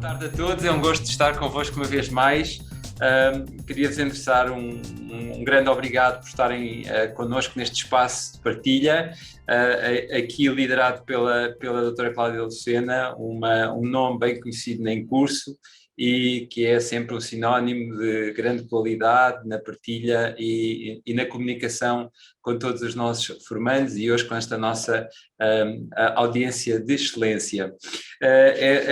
Boa tarde a todos, é um gosto de estar convosco uma vez mais. Queria-vos endereçar um grande obrigado por estarem connosco neste espaço de partilha, aqui liderado pela doutora Cláudia Lucena, um nome bem conhecido em curso e que é sempre um sinónimo de grande qualidade na partilha e na comunicação com todos os nossos formandos e hoje com esta nossa audiência de excelência.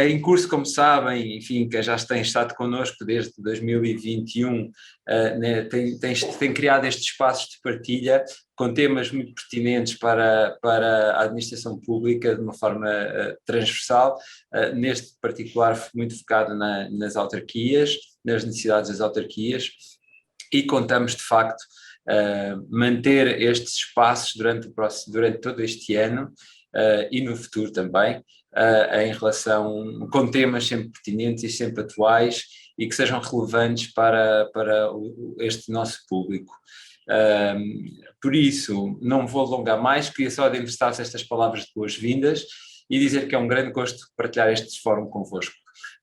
Em curso, como sabem, enfim, que já têm estado connosco desde 2021, né, tem criado estes espaços de partilha com temas muito pertinentes para a administração pública de uma forma transversal, neste particular muito focado nas autarquias, nas necessidades das autarquias, e contamos de facto manter estes espaços durante todo este ano e no futuro também, em relação com temas sempre pertinentes e sempre atuais e que sejam relevantes para este nosso público. Por isso, não vou alongar mais, queria só endereçar estas palavras de boas-vindas e dizer que é um grande gosto partilhar este fórum convosco.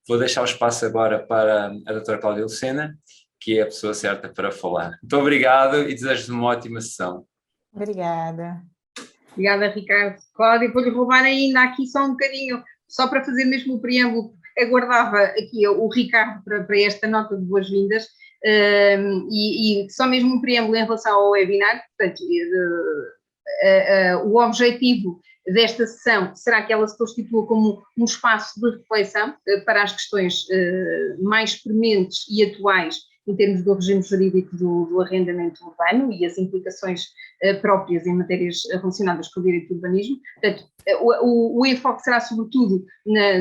Vou deixar o espaço agora para a doutora Cláudia Lucena, que é a pessoa certa para falar. Muito obrigado e desejo-vos uma ótima sessão. Obrigada. Obrigada, Ricardo. Cláudia, vou-lhe roubar ainda aqui só um bocadinho, só para fazer mesmo o preâmbulo, aguardava aqui o Ricardo para esta nota de boas-vindas, e só mesmo um preâmbulo em relação ao webinar. Portanto, o objetivo desta sessão será que ela se constitua como um espaço de reflexão para as questões mais prementes e atuais em termos do regime jurídico do arrendamento urbano e as implicações próprias em matérias relacionadas com o direito do urbanismo. Portanto, o enfoque será sobretudo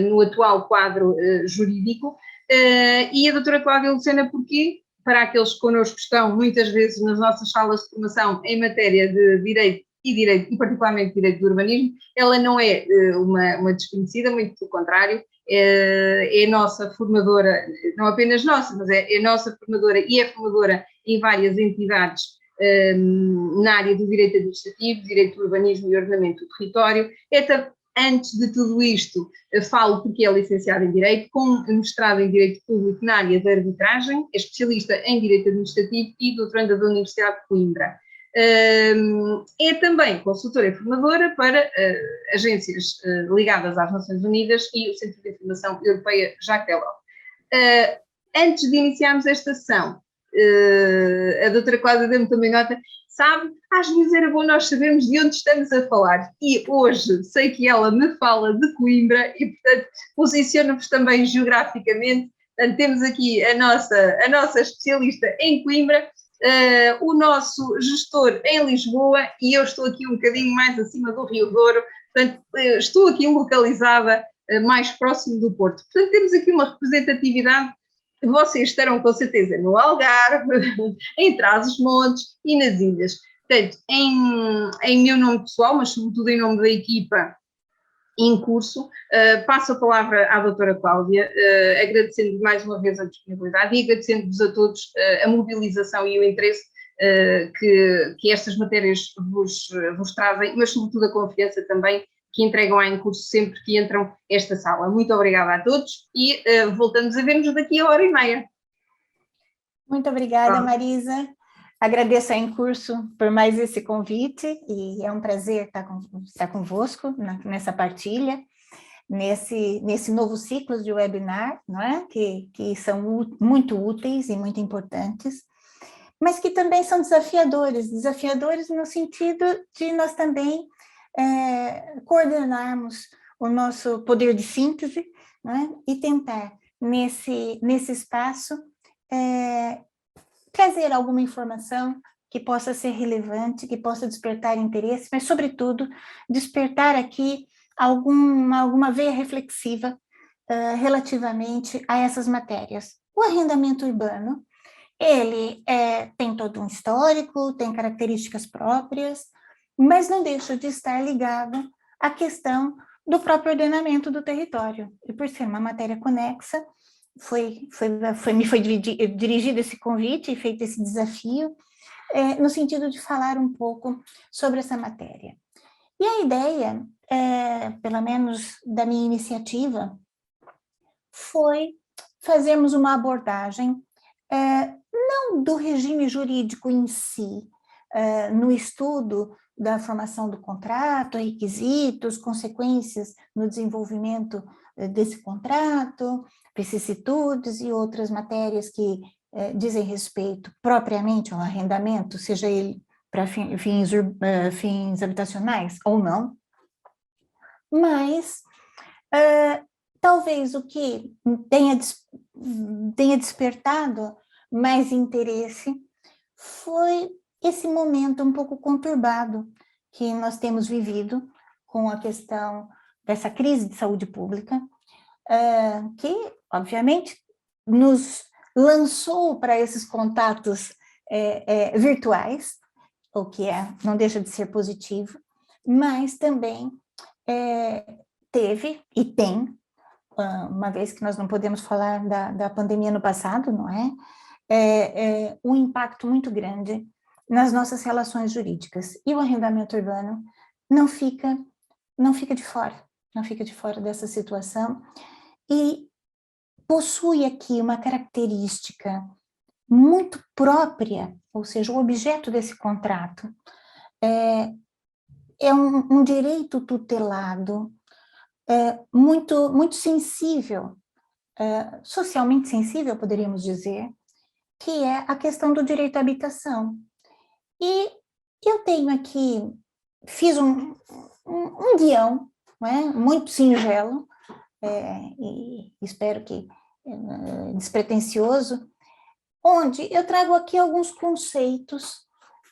no atual quadro jurídico, e a doutora Cláudia Lucena, porquê? Para aqueles que connosco estão muitas vezes nas nossas salas de formação em matéria de direito, e particularmente direito do urbanismo, ela não é uma desconhecida, muito pelo contrário, é nossa formadora, não apenas nossa, mas é nossa formadora e é formadora em várias entidades na área do direito administrativo, direito do urbanismo e ordenamento do território. Antes de tudo isto, falo porque é licenciada em Direito, com mestrado em Direito Público na área da arbitragem, é especialista em Direito Administrativo e doutoranda da Universidade de Coimbra. É também consultora e formadora para agências ligadas às Nações Unidas e o Centro de Informação Europeia Jacques Delors. Antes de iniciarmos esta sessão, a doutora Cláudia deu-me também nota, sabe, às vezes era bom nós sabermos de onde estamos a falar, e hoje sei que ela me fala de Coimbra e, portanto, posiciona-vos também geograficamente. Portanto, temos aqui a nossa especialista em Coimbra, o nosso gestor em Lisboa, e eu estou aqui um bocadinho mais acima do Rio Douro, portanto, estou aqui localizada mais próximo do Porto. Portanto, temos aqui uma representatividade. Vocês estarão com certeza no Algarve, em Trás-os-Montes e nas ilhas. Portanto, em meu nome pessoal, mas sobretudo em nome da equipa em curso, passo a palavra à doutora Cláudia, agradecendo mais uma vez a disponibilidade e agradecendo-vos a todos a mobilização e o interesse que estas matérias vos trazem, mas sobretudo a confiança também que entregam em curso sempre que entram esta sala. Muito obrigada a todos e voltamos a ver-nos daqui a 1h30. Muito obrigada, Marisa. Agradeço a Em Curso por mais esse convite e é um prazer estar convosco nessa partilha, nesse novo ciclo de webinar, não é? que são muito úteis e muito importantes, mas que também são desafiadores no sentido de nós também coordenarmos o nosso poder de síntese, né, e tentar, nesse espaço, trazer alguma informação que possa ser relevante, que possa despertar interesse, mas, sobretudo, despertar aqui alguma veia reflexiva relativamente a essas matérias. O arrendamento urbano, ele tem todo um histórico, tem características próprias, mas não deixa de estar ligado à questão do próprio ordenamento do território. E por ser uma matéria conexa, me foi dirigido esse convite e feito esse desafio, no sentido de falar um pouco sobre essa matéria. E a ideia, pelo menos da minha iniciativa, foi fazermos uma abordagem não do regime jurídico em si, no estudo da formação do contrato, requisitos, consequências no desenvolvimento desse contrato, vicissitudes e outras matérias que dizem respeito propriamente ao arrendamento, seja ele para fins habitacionais ou não, mas talvez o que tenha despertado mais interesse foi esse momento um pouco conturbado que nós temos vivido com a questão dessa crise de saúde pública, que, obviamente, nos lançou para esses contatos virtuais, o que não deixa de ser positivo, mas também teve e tem, uma vez que nós não podemos falar da pandemia no passado, não é? Um impacto muito grande nas nossas relações jurídicas. E o arrendamento urbano não fica de fora dessa situação e possui aqui uma característica muito própria, ou seja, o objeto desse contrato é um direito tutelado, muito sensível, socialmente sensível, poderíamos dizer, que é a questão do direito à habitação. E eu tenho aqui, fiz um guião, não é? Muito singelo, e espero que despretensioso, onde eu trago aqui alguns conceitos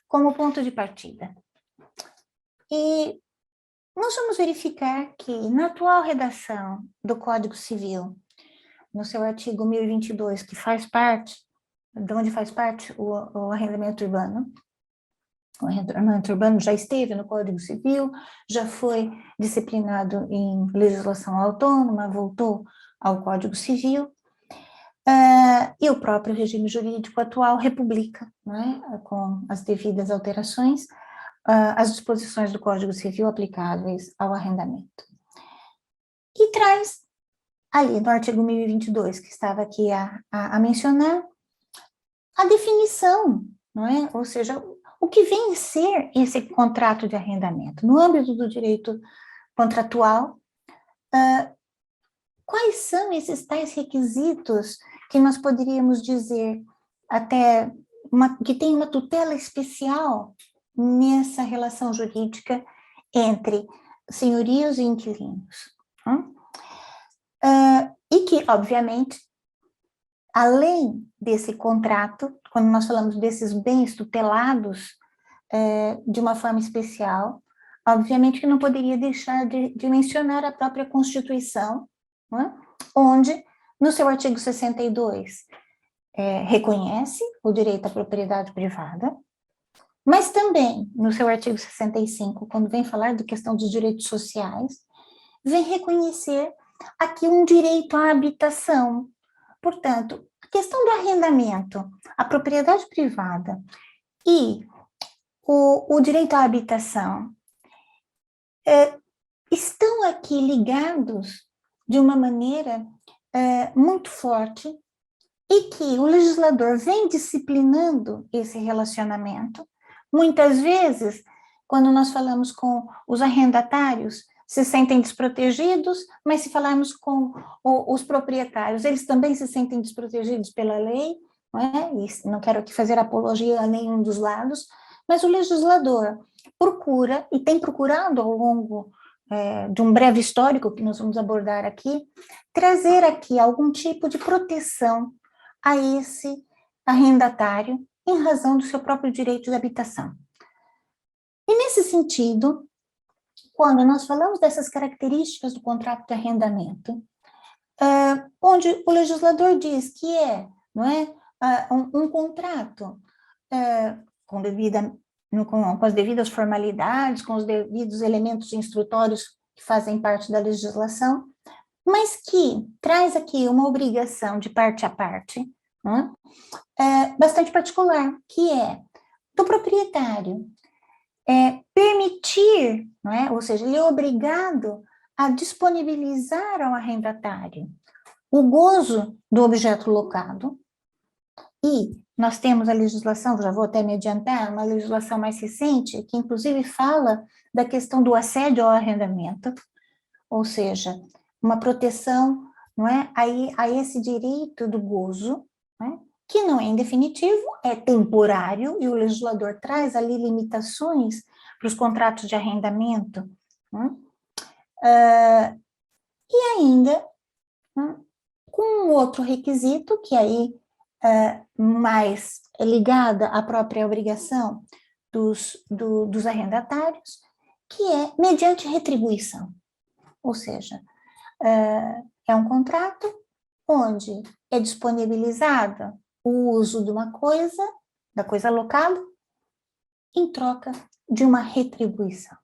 como ponto de partida. E nós vamos verificar que na atual redação do Código Civil, no seu artigo 1022, que faz parte, de onde faz parte o arrendamento urbano, o arrendamento urbano já esteve no Código Civil, já foi disciplinado em legislação autônoma, voltou ao Código Civil, e o próprio regime jurídico atual republica, não é, com as devidas alterações, as disposições do Código Civil aplicáveis ao arrendamento. E traz, ali no artigo 1022, que estava aqui a mencionar, a definição, não é? Ou seja, o que vem a ser esse contrato de arrendamento? No âmbito do direito contratual, quais são esses tais requisitos que nós poderíamos dizer até que tem uma tutela especial nessa relação jurídica entre senhorios e inquilinos? E que, obviamente, além desse contrato, quando nós falamos desses bens tutelados de uma forma especial, obviamente que não poderia deixar de mencionar a própria Constituição, né, onde, no seu artigo 62, reconhece o direito à propriedade privada, mas também, no seu artigo 65, quando vem falar da questão dos direitos sociais, vem reconhecer aqui um direito à habitação. Portanto, a questão do arrendamento, a propriedade privada e o direito à habitação estão aqui ligados de uma maneira muito forte e que o legislador vem disciplinando esse relacionamento. Muitas vezes, quando nós falamos com os arrendatários, se sentem desprotegidos, mas se falarmos com os proprietários, eles também se sentem desprotegidos pela lei, não é? E não quero aqui fazer apologia a nenhum dos lados, mas o legislador procura, e tem procurado ao longo de um breve histórico que nós vamos abordar aqui, trazer aqui algum tipo de proteção a esse arrendatário em razão do seu próprio direito de habitação. E nesse sentido, quando nós falamos dessas características do contrato de arrendamento, onde o legislador diz que não é, um contrato com as devidas formalidades, com os devidos elementos instrutórios que fazem parte da legislação, mas que traz aqui uma obrigação de parte a parte, bastante particular, que é do proprietário permitir, não é? Ou seja, ele é obrigado a disponibilizar ao arrendatário o gozo do objeto locado, e nós temos a legislação, já vou até me adiantar, uma legislação mais recente, que inclusive fala da questão do assédio ao arrendamento, ou seja, uma proteção, não é, a esse direito do gozo, né, que não é indefinitivo, é temporário, e o legislador traz ali limitações para os contratos de arrendamento, né, e ainda, né, com um outro requisito, que aí mais ligada à própria obrigação dos arrendatários, que é mediante retribuição. Ou seja, é um contrato onde é disponibilizado o uso de uma coisa, da coisa alocada, em troca de uma retribuição.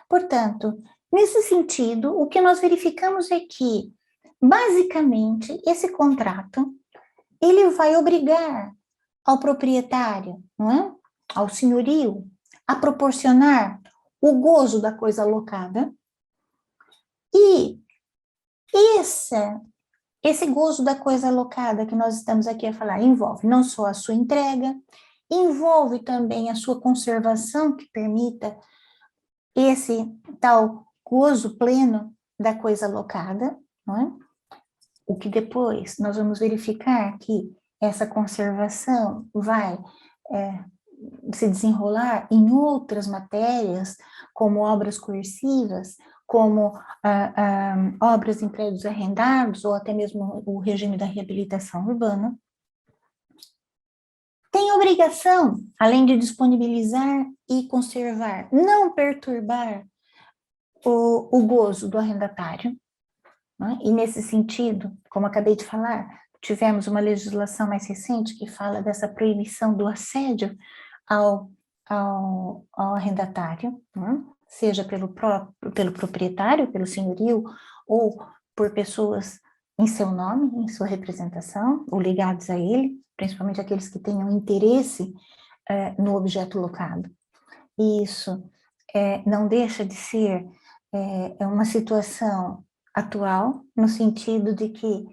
Portanto, nesse sentido, o que nós verificamos é que, basicamente, esse contrato, ele vai obrigar ao proprietário, não é? Ao senhorio, a proporcionar o gozo da coisa alocada, e esse gozo da coisa alocada que nós estamos aqui a falar envolve não só a sua entrega, envolve também a sua conservação, que permita esse tal gozo pleno da coisa alocada, não é? O que depois nós vamos verificar que essa conservação vai se desenrolar em outras matérias, como obras coercivas, como obras em prédios arrendados, ou até mesmo o regime da reabilitação urbana. Tem obrigação, além de disponibilizar e conservar, não perturbar o gozo do arrendatário, né? E nesse sentido, como acabei de falar, tivemos uma legislação mais recente que fala dessa proibição do assédio ao arrendatário, né? Seja pelo proprietário, pelo senhorio, ou por pessoas em seu nome, em sua representação, ou ligados a ele, principalmente aqueles que tenham interesse no objeto locado. E isso não deixa de ser uma situação atual, no sentido de que,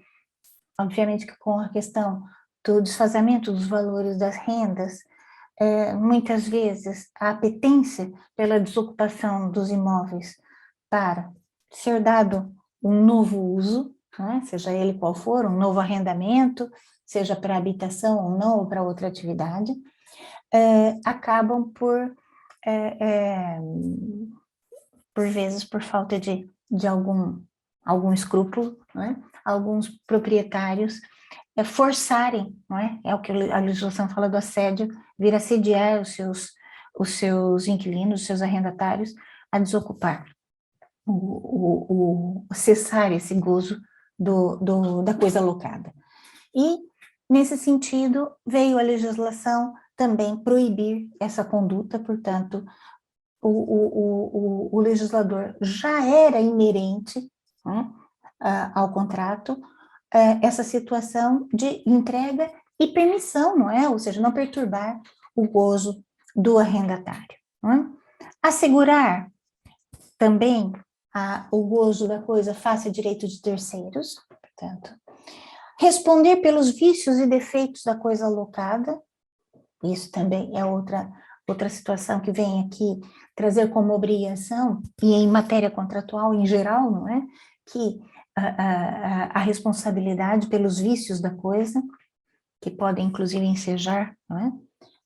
obviamente que com a questão do desfazamento dos valores das rendas, muitas vezes a apetência pela desocupação dos imóveis para ser dado um novo uso, né, seja ele qual for, um novo arrendamento, seja para habitação ou não, ou para outra atividade, acabam por vezes, por falta de algum escrúpulo, né, alguns proprietários forçarem, não é? É o que a legislação fala do assédio, vir assediar os seus inquilinos, os seus arrendatários, a desocupar, cessar esse gozo da coisa alocada. E, nesse sentido, veio a legislação também proibir essa conduta, portanto, o legislador já era inerente, né, ao contrato, essa situação de entrega e permissão, não é? Ou seja, não perturbar o gozo do arrendatário. Não é? Assegurar também o gozo da coisa face a direito de terceiros, portanto, responder pelos vícios e defeitos da coisa alocada, isso também é outra situação que vem aqui trazer como obrigação, e em matéria contratual em geral, não é? Que a responsabilidade pelos vícios da coisa, que podem inclusive ensejar, não é?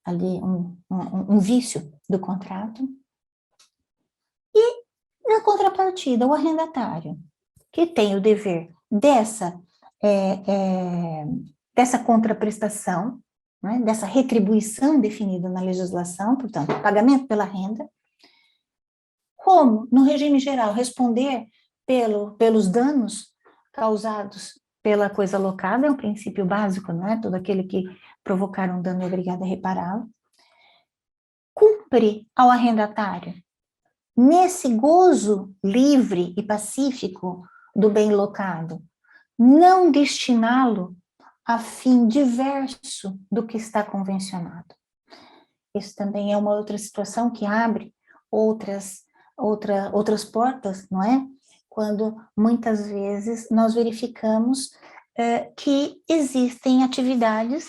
Ali um vício do contrato. E, na contrapartida, o arrendatário, que tem o dever dessa contraprestação, né? Dessa retribuição definida na legislação, portanto, pagamento pela renda, como, no regime geral, responder pelos danos causados pela coisa alocada, é um princípio básico, não é? Todo aquele que provocar um dano é obrigado a repará-lo. Cumpre ao arrendatário, nesse gozo livre e pacífico do bem locado, não destiná-lo a fim diverso do que está convencionado. Isso também é uma outra situação que abre outras portas, não é? quando muitas vezes nós verificamos que existem atividades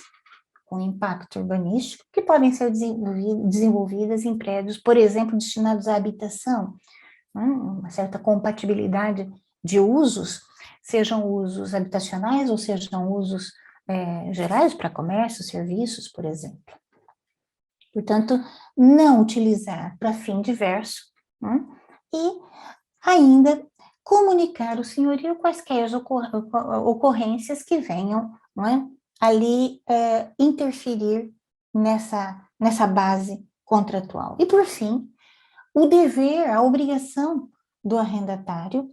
com impacto urbanístico que podem ser desenvolvidas em prédios, por exemplo, destinados à habitação, né? Uma certa compatibilidade de usos, sejam usos habitacionais ou sejam usos gerais para comércio, serviços, por exemplo. Portanto, não utilizar para fim diverso, né? E ainda comunicar ao senhorio quaisquer ocorrências que venham, não é, ali interferir nessa base contratual. E, por fim, o dever, a obrigação do arrendatário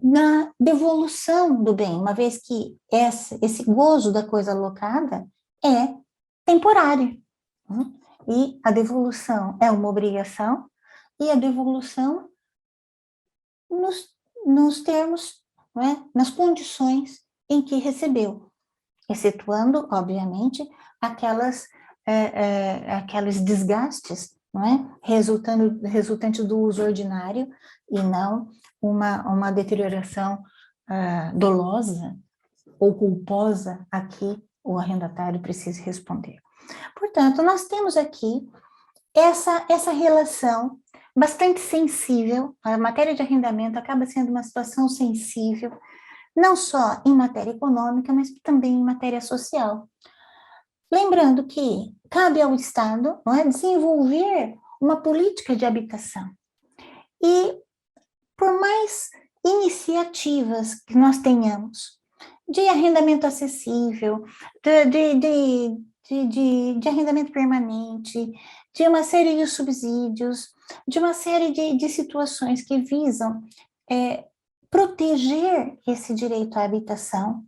na devolução do bem, uma vez que esse gozo da coisa alocada é temporário, né? E a devolução é uma obrigação, e a devolução nos termos, não é? Nas condições em que recebeu, excetuando, obviamente, aqueles desgastes, não é? Resultantes do uso ordinário e não uma deterioração dolosa ou culposa a que o arrendatário precise responder. Portanto, nós temos aqui essa relação bastante sensível. A matéria de arrendamento acaba sendo uma situação sensível, não só em matéria econômica, mas também em matéria social. Lembrando que cabe ao Estado, não é, desenvolver uma política de habitação. E por mais iniciativas que nós tenhamos de arrendamento acessível, de arrendamento permanente, de uma série de subsídios, de uma série de situações que visam proteger esse direito à habitação,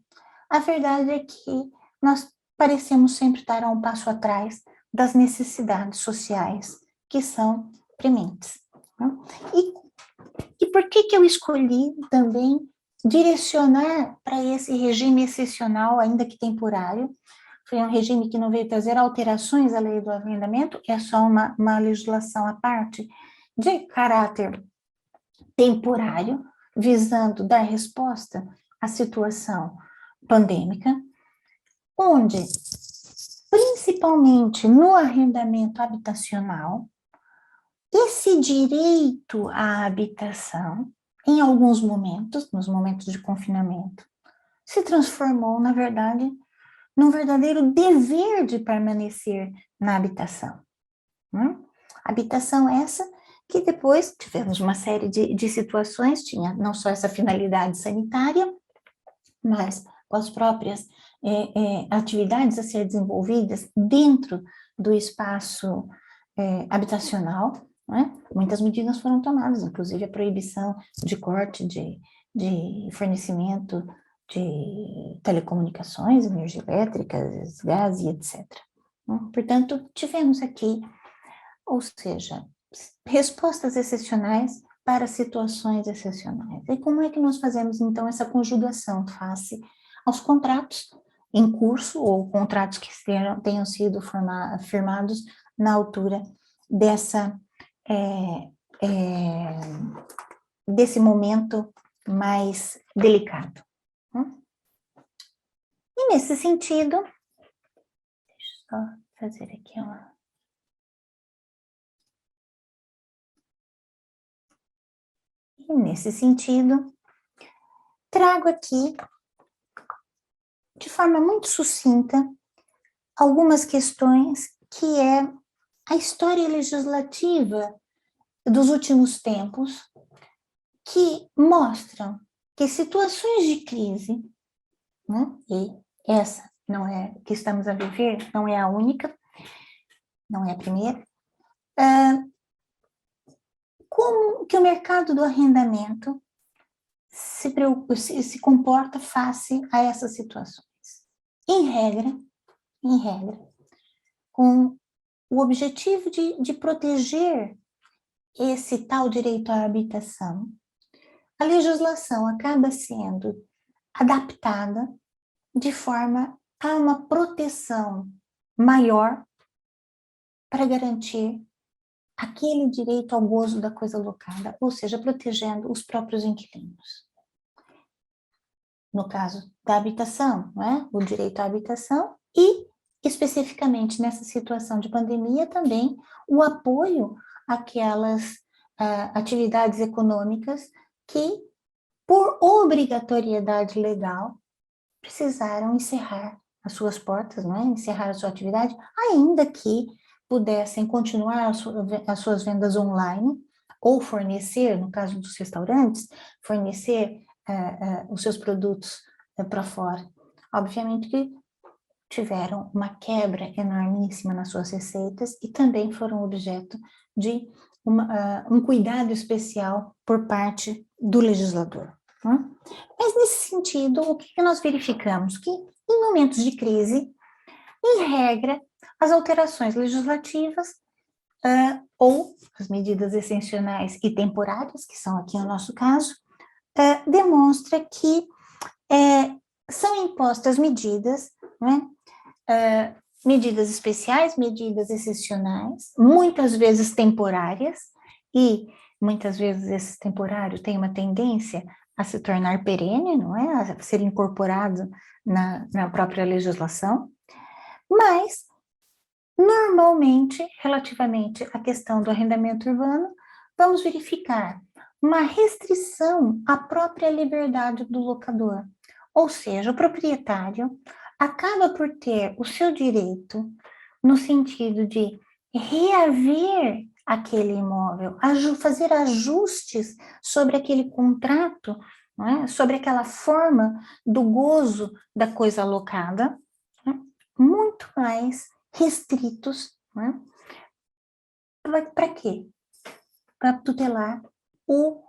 a verdade é que nós parecemos sempre estar a um passo atrás das necessidades sociais que são prementes, né? E por que eu escolhi também direcionar para esse regime excepcional, ainda que temporário? Foi um regime que não veio trazer alterações à lei do arrendamento, é só uma legislação à parte, de caráter temporário, visando dar resposta à situação pandêmica, onde, principalmente no arrendamento habitacional, esse direito à habitação, em alguns momentos, nos momentos de confinamento, se transformou, na verdade, num verdadeiro dever de permanecer na habitação. Habitação essa que depois tivemos uma série de situações, tinha não só essa finalidade sanitária, mas com as próprias atividades a ser desenvolvidas dentro do espaço habitacional, né? Muitas medidas foram tomadas, inclusive a proibição de corte de fornecimento de telecomunicações, energia elétrica, gás e etc. Portanto, tivemos aqui, ou seja, respostas excepcionais para situações excepcionais. E como é que nós fazemos, então, essa conjugação face aos contratos em curso ou contratos que tenham sido firmados na altura desse momento mais delicado? E nesse sentido, deixa eu só fazer aqui uma... E nesse sentido, trago aqui, de forma muito sucinta, algumas questões que é a história legislativa dos últimos tempos, que mostram que situações de crise, né, e essa não é que estamos a viver, não é a única, não é a primeira, como que o mercado do arrendamento se comporta face a essas situações. Em regra, com o objetivo de proteger esse tal direito à habitação, a legislação acaba sendo adaptada de forma a uma proteção maior para garantir aquele direito ao gozo da coisa locada, ou seja, protegendo os próprios inquilinos. No caso da habitação, não é? O direito à habitação e, especificamente nessa situação de pandemia, também o apoio àquelas atividades econômicas que, por obrigatoriedade legal, precisaram encerrar as suas portas, não é? Encerrar a sua atividade, ainda que pudessem continuar as suas vendas online ou fornecer, no caso dos restaurantes, fornecer os seus produtos para fora. Obviamente que tiveram uma quebra enormíssima nas suas receitas e também foram objeto de um cuidado especial por parte do legislador. Né? Mas, nesse sentido, o que nós verificamos? Que, em momentos de crise, em regra, as alterações legislativas ou as medidas excepcionais e temporárias, que são aqui o nosso caso, demonstra que são impostas medidas, né? Medidas especiais, medidas excepcionais, muitas vezes temporárias, e muitas vezes esse temporário tem uma tendência a se tornar perene, não é? A ser incorporado na própria legislação, mas, normalmente, relativamente à questão do arrendamento urbano, vamos verificar uma restrição à própria liberdade do locador, ou seja, o proprietário acaba por ter o seu direito no sentido de reaver aquele imóvel, fazer ajustes sobre aquele contrato, não é? Sobre aquela forma do gozo da coisa alocada, né? Muito mais restritos, né? Para quê? Para tutelar o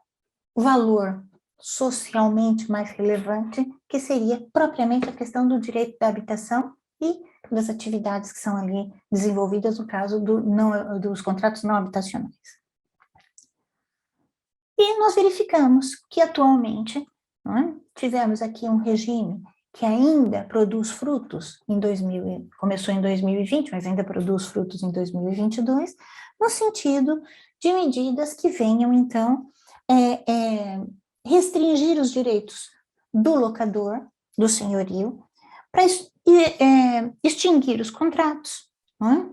valor socialmente mais relevante, que seria propriamente a questão do direito da habitação e das atividades que são ali desenvolvidas no caso dos contratos não habitacionais. E nós verificamos que atualmente, não é? Tivemos aqui um regime que ainda produz frutos, começou em 2020, mas ainda produz frutos em 2022, no sentido de medidas que venham, então, restringir os direitos do locador, do senhorio, para extinguir os contratos, não é?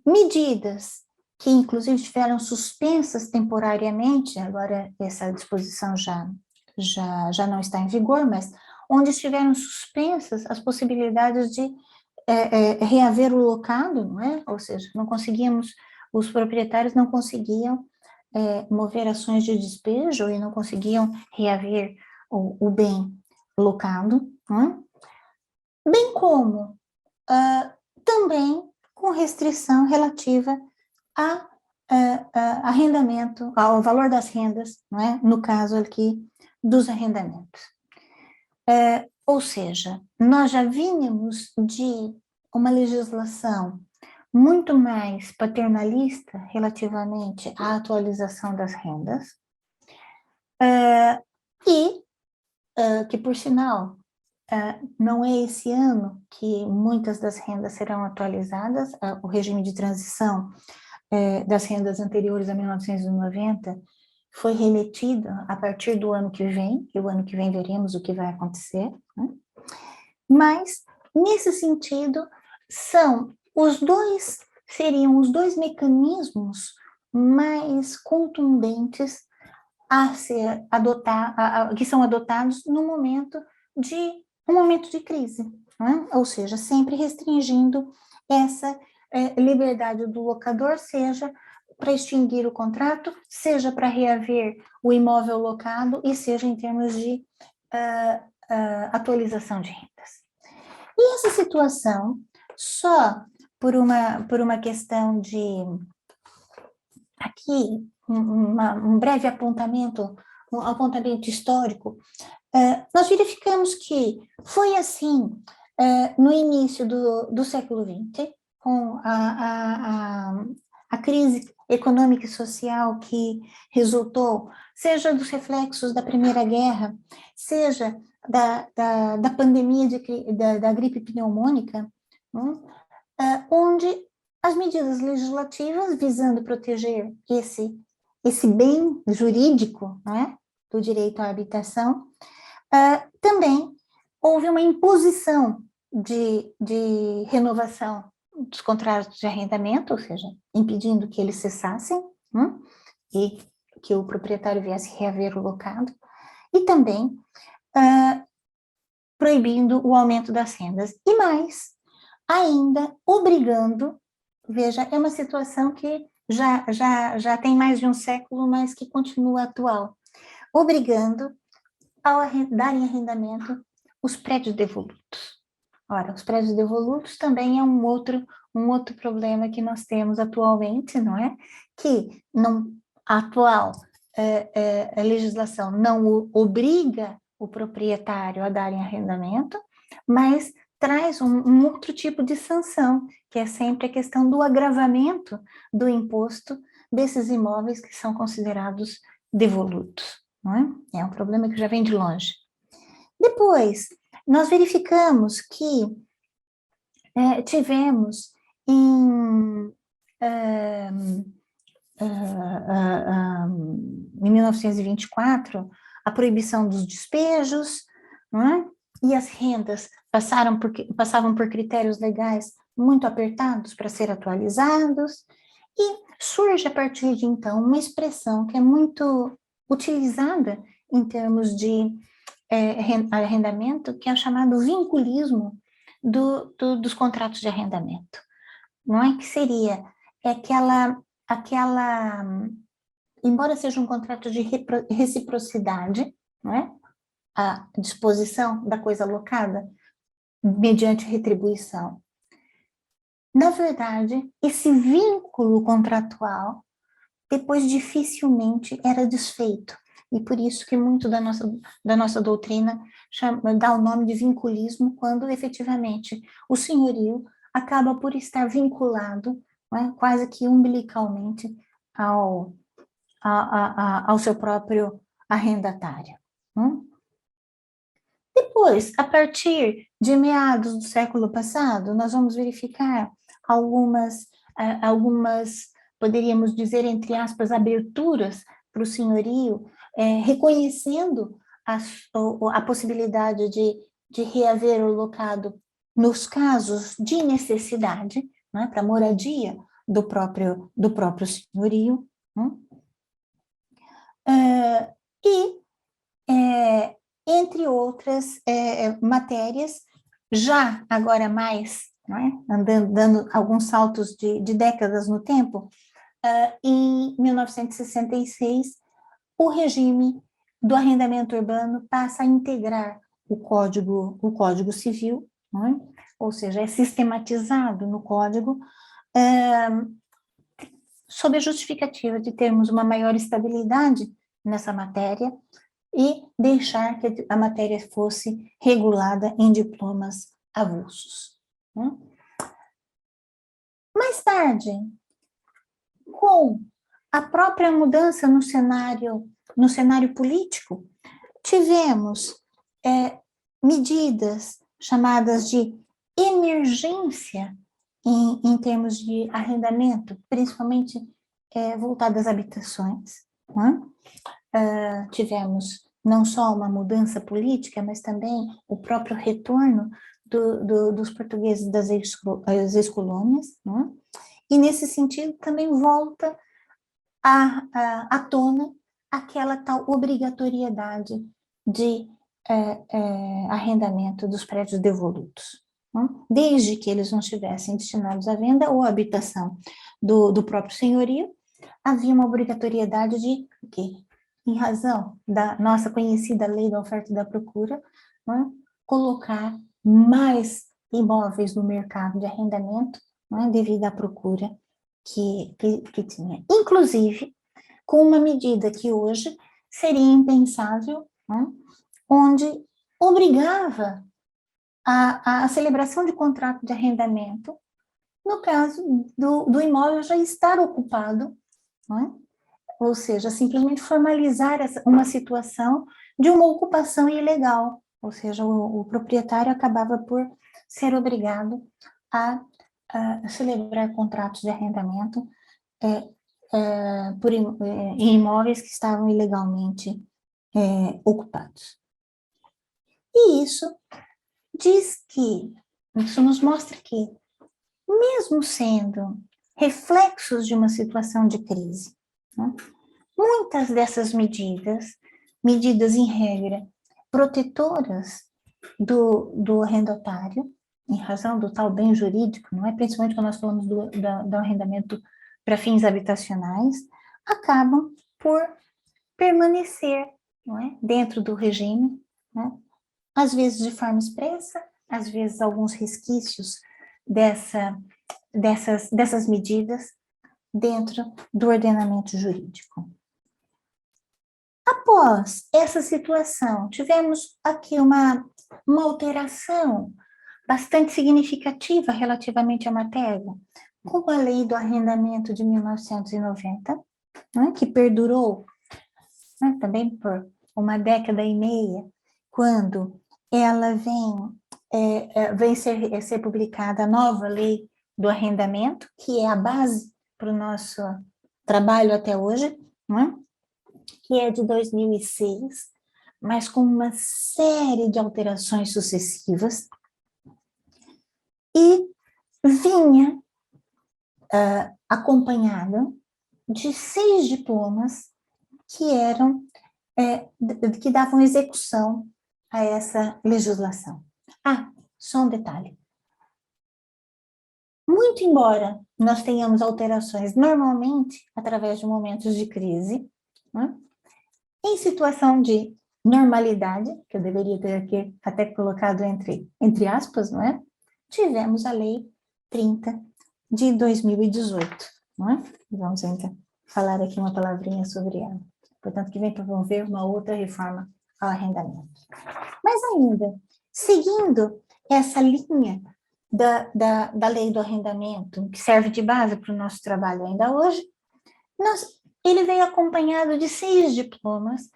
Medidas que, inclusive, estiveram suspensas temporariamente, agora essa disposição já não está em vigor, mas onde estiveram suspensas as possibilidades de reaver o locado, não é? Ou seja, os proprietários não conseguiam mover ações de despejo e não conseguiam reaver o bem locado, não é? Bem como também com restrição relativa a arrendamento, ao valor das rendas, não é? No caso aqui dos arrendamentos. Ou seja, nós já vínhamos de uma legislação muito mais paternalista relativamente à atualização das rendas, que, por sinal, não é esse ano que muitas das rendas serão atualizadas, o regime de transição das rendas anteriores a 1990 foi remetido a partir do ano que vem, e o ano que vem veremos o que vai acontecer, né? Mas, nesse sentido, seriam os dois mecanismos mais contundentes que são adotados no momento de crise, né? Ou seja, sempre restringindo essa liberdade do locador, seja para extinguir o contrato, seja para reaver o imóvel locado e seja em termos de atualização de rendas. E essa situação, só por uma questão de, aqui, um breve apontamento, um apontamento histórico, nós verificamos que foi assim no início do século XX, com a crise econômica e social que resultou, seja dos reflexos da Primeira Guerra, seja da pandemia da gripe pneumônica, onde as medidas legislativas visando proteger esse bem jurídico, não é, do direito à habitação, também houve uma imposição de renovação dos contratos de arrendamento, ou seja, impedindo que eles cessassem, e que o proprietário viesse reaver o locado, e também proibindo o aumento das rendas. E mais, ainda obrigando, veja, é uma situação que já tem mais de um século, mas que continua atual, obrigando a darem arrendamento os prédios devolutos. Ora, os prédios devolutos também é um outro problema que nós temos atualmente, não é? Que a atual a legislação não obriga o proprietário a dar em arrendamento, mas traz um outro tipo de sanção, que é sempre a questão do agravamento do imposto desses imóveis que são considerados devolutos, não é? É um problema que já vem de longe. Depois, nós verificamos que tivemos em 1924, a proibição dos despejos, não é? E as rendas passavam por critérios legais muito apertados para ser atualizados, e surge a partir de então uma expressão que é muito utilizada em termos de arrendamento, que é o chamado vinculismo dos contratos de arrendamento, não é? Que seria aquela, embora seja um contrato de reciprocidade, não é? A disposição da coisa alocada mediante retribuição. Na verdade, esse vínculo contratual depois dificilmente era desfeito, e por isso que muito da nossa doutrina dá o nome de vinculismo, quando efetivamente o senhorio acaba por estar vinculado, né, quase que umbilicalmente ao seu próprio arrendatário. Depois, a partir de meados do século passado, nós vamos verificar algumas poderíamos dizer, entre aspas, aberturas para o senhorio, reconhecendo a possibilidade de reaver o locado nos casos de necessidade, né, para moradia do próprio senhorio, entre outras matérias, já agora mais, né, dando alguns saltos de décadas no tempo, em 1966, o regime do arrendamento urbano passa a integrar o Código Civil, né? Ou seja, é sistematizado no Código, sob a justificativa de termos uma maior estabilidade nessa matéria e deixar que a matéria fosse regulada em diplomas avulsos. Né? Mais tarde, com a própria mudança no cenário político, tivemos medidas chamadas de emergência em termos de arrendamento, principalmente voltadas às habitações. Né? Tivemos não só uma mudança política, mas também o próprio retorno dos portugueses das ex-colônias, né? E nesse sentido também volta à tona aquela tal obrigatoriedade de arrendamento dos prédios devolutos, né? Desde que eles não estivessem destinados à venda ou à habitação do próprio senhorio, havia uma obrigatoriedade de quê? Em razão da nossa conhecida lei da oferta e da procura, né, colocar mais imóveis no mercado de arrendamento, né, devido à procura que tinha. Inclusive, com uma medida que hoje seria impensável, né, onde obrigava a celebração de contrato de arrendamento no caso do imóvel já estar ocupado, né? Ou seja, simplesmente formalizar uma situação de uma ocupação ilegal, ou seja, o proprietário acabava por ser obrigado a celebrar contratos de arrendamento em imóveis que estavam ilegalmente ocupados. E isso nos mostra que, mesmo sendo reflexos de uma situação de crise, né, muitas dessas medidas em regra, protetoras do arrendatário, em razão do tal bem jurídico, não é? Principalmente quando nós falamos do arrendamento para fins habitacionais, acabam por permanecer, não é? Dentro do regime, né? Às vezes de forma expressa, às vezes alguns resquícios dessas medidas dentro do ordenamento jurídico. Após essa situação, tivemos aqui uma alteração bastante significativa relativamente à matéria, com a lei do arrendamento de 1990, né, que perdurou, né, também por uma década e meia, quando ela vem ser publicada a nova lei do arrendamento, que é a base para o nosso trabalho até hoje, né, que é de 2006, mas com uma série de alterações sucessivas, e vinha acompanhada de 6 diplomas que davam execução a essa legislação. Só um detalhe. Muito embora nós tenhamos alterações normalmente através de momentos de crise, né, em situação de normalidade, que eu deveria ter aqui até colocado entre aspas, não é? Tivemos a Lei 30 de 2018, não é? Vamos então falar aqui uma palavrinha sobre ela. Portanto, que vem promover uma outra reforma ao arrendamento. Mas ainda, seguindo essa linha da lei do arrendamento, que serve de base para o nosso trabalho ainda hoje, ele veio acompanhado de 6 diplomas,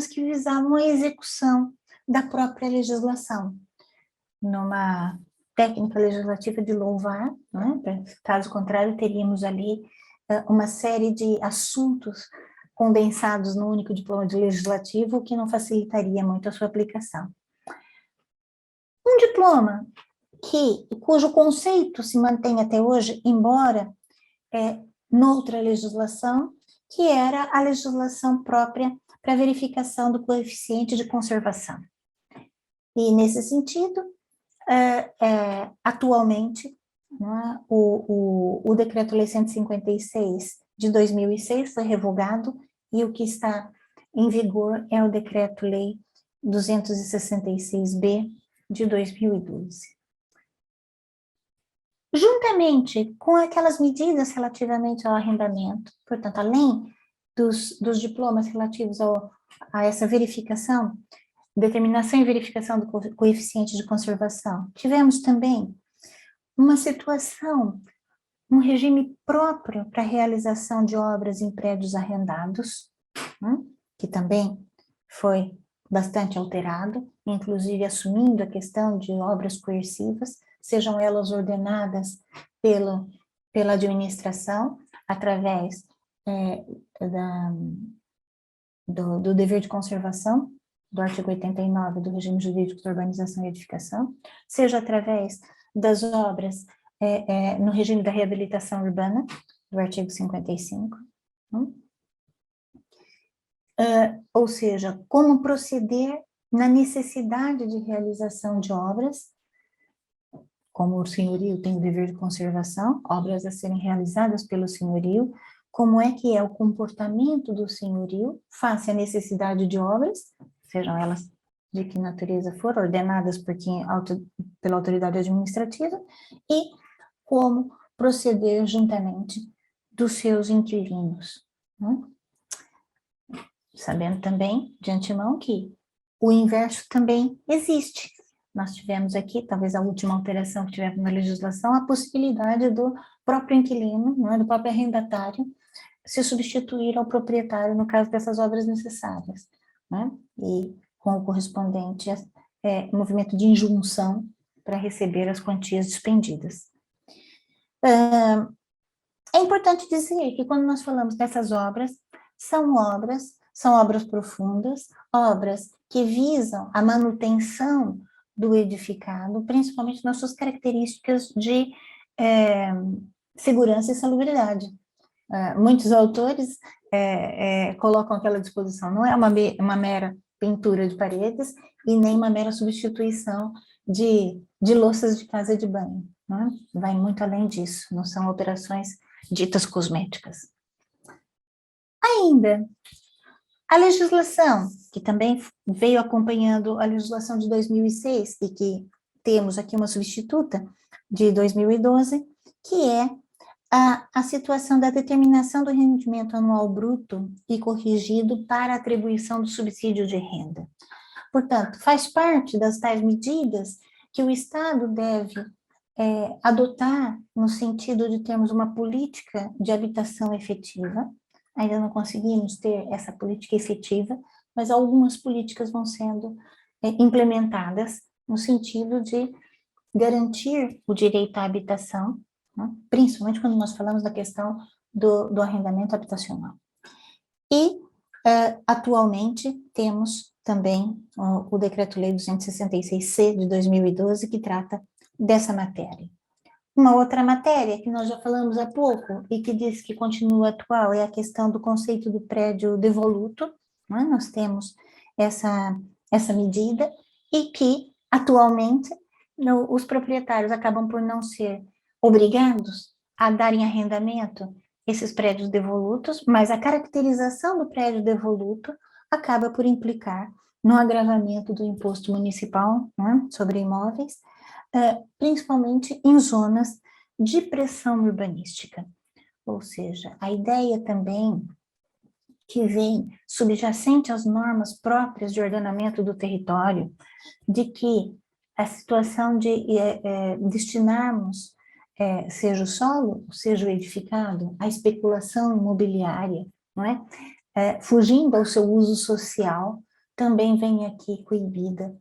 que visavam a execução da própria legislação, numa técnica legislativa de louvar, né? Caso contrário, teríamos ali uma série de assuntos condensados no único diploma de legislativo, o que não facilitaria muito a sua aplicação. Um diploma cujo conceito se mantém até hoje, embora noutra legislação, que era a legislação própria para verificação do coeficiente de conservação. E, nesse sentido, atualmente, né, o Decreto-Lei 156 de 2006 foi revogado, e o que está em vigor é o Decreto-Lei 266B de 2012. Juntamente com aquelas medidas relativamente ao arrendamento, portanto, além dos diplomas relativos a essa verificação, determinação e verificação do coeficiente de conservação, tivemos também uma situação, um regime próprio para a realização de obras em prédios arrendados, né, que também foi bastante alterado, inclusive assumindo a questão de obras coercivas, sejam elas ordenadas pela administração, através do dever de conservação, do artigo 89 do regime jurídico de urbanização e edificação, seja através das obras no regime da reabilitação urbana, do artigo 55, ou seja, como proceder na necessidade de realização de obras, como o senhorio tem o dever de conservação, obras a serem realizadas pelo senhorio, como é que é o comportamento do senhorio face à necessidade de obras, sejam elas de que natureza for, ordenadas pela autoridade administrativa, e como proceder juntamente dos seus inquilinos, né? Sabendo também, de antemão, que o inverso também existe. Nós tivemos aqui, talvez a última alteração que tivemos na legislação, a possibilidade do próprio inquilino, né, do próprio arrendatário, se substituir ao proprietário no caso dessas obras necessárias, né, e com o correspondente movimento de injunção para receber as quantias dispendidas. É importante dizer que quando nós falamos dessas obras, são obras profundas, obras que visam a manutenção do edificado, principalmente nas suas características de segurança e salubridade. Muitos autores colocam aquela disposição, não é uma mera pintura de paredes e nem uma mera substituição de louças de casa de banho, não é? Vai muito além disso, não são operações ditas cosméticas. Ainda, a legislação, que também veio acompanhando a legislação de 2006, e que temos aqui uma substituta de 2012, que é a situação da determinação do rendimento anual bruto e corrigido para atribuição do subsídio de renda. Portanto, faz parte das tais medidas que o Estado deve adotar no sentido de termos uma política de habitação efetiva. Ainda não conseguimos ter essa política efetiva, mas algumas políticas vão sendo implementadas no sentido de garantir o direito à habitação, né? Principalmente quando nós falamos da questão do arrendamento habitacional. E, atualmente, temos também o Decreto-Lei 266/C de 2012, que trata dessa matéria. Uma outra matéria que nós já falamos há pouco e que diz que continua atual é a questão do conceito do prédio devoluto, né? Nós temos essa medida e que, atualmente, os proprietários acabam por não ser obrigados a darem arrendamento esses prédios devolutos, mas a caracterização do prédio devoluto acaba por implicar no agravamento do imposto municipal, né, sobre imóveis, principalmente em zonas de pressão urbanística. Ou seja, a ideia também que vem subjacente às normas próprias de ordenamento do território, de que a situação de destinarmos, seja o solo, seja o edificado, à especulação imobiliária, não é? Fugindo ao seu uso social, também vem aqui coibida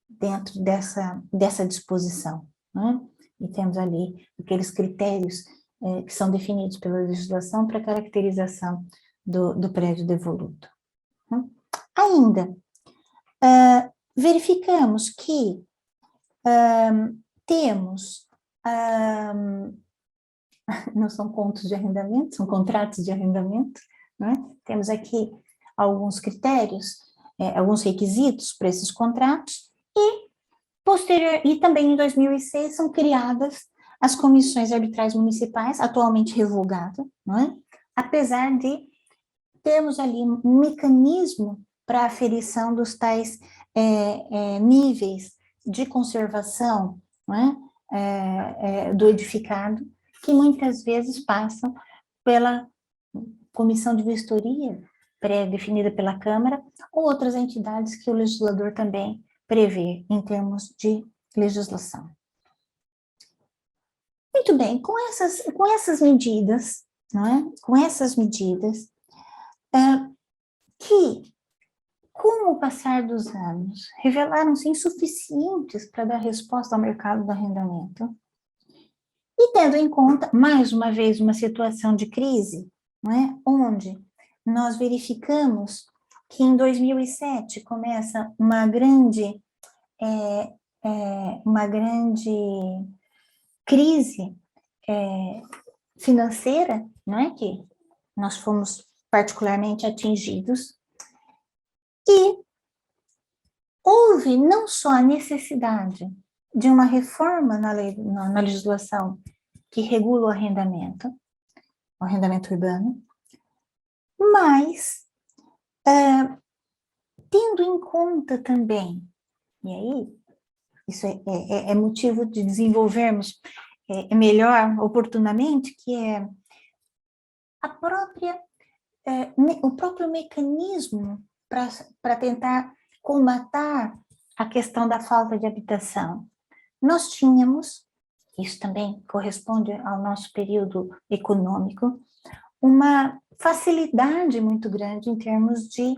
dentro dessa disposição, não é? E temos ali aqueles critérios que são definidos pela legislação para caracterização do prédio devoluto. Ainda, verificamos que temos, não são contos de arrendamento, são contratos de arrendamento, né? Temos aqui alguns critérios, alguns requisitos para esses contratos, e também em 2006 são criadas as comissões arbitrais municipais, atualmente revogadas, não é? Apesar de termos ali um mecanismo para aferição dos tais níveis de conservação, não é? Do edificado, que muitas vezes passam pela comissão de vistoria pré-definida pela Câmara, ou outras entidades que o legislador também prevê em termos de legislação. Muito bem, com essas medidas, não é? Com essas medidas, que, com o passar dos anos, revelaram-se insuficientes para dar resposta ao mercado do arrendamento, e tendo em conta, mais uma vez, uma situação de crise, não é? Onde nós verificamos que em 2007 começa uma grande crise financeira, não é? Que nós fomos particularmente atingidos, e houve não só a necessidade de uma reforma na legislação que regula o arrendamento urbano, mas tendo em conta também, e aí isso é motivo de desenvolvermos melhor, oportunamente, que é o próprio mecanismo para tentar combater a questão da falta de habitação. Nós tínhamos, isso também corresponde ao nosso período econômico, uma facilidade muito grande em termos de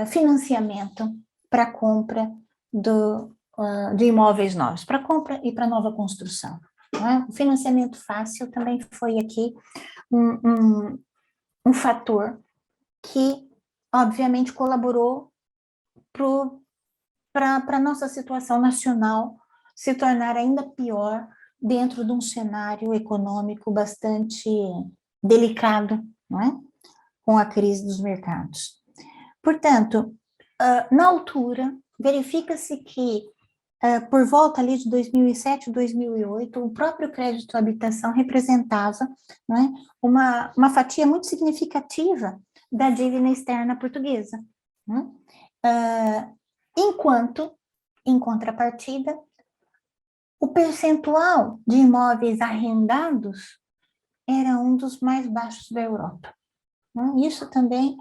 financiamento para a compra de imóveis novos, para compra e para nova construção. não é? O financiamento fácil também foi aqui um fator que, obviamente, colaborou para a nossa situação nacional se tornar ainda pior dentro de um cenário econômico bastante delicado, não é? Com a crise dos mercados. Portanto, na altura, verifica-se que, por volta ali de 2007, 2008, o próprio crédito à habitação representava, não é, uma fatia muito significativa da dívida externa portuguesa, não é? Enquanto, em contrapartida, o percentual de imóveis arrendados era um dos mais baixos da Europa. Isso também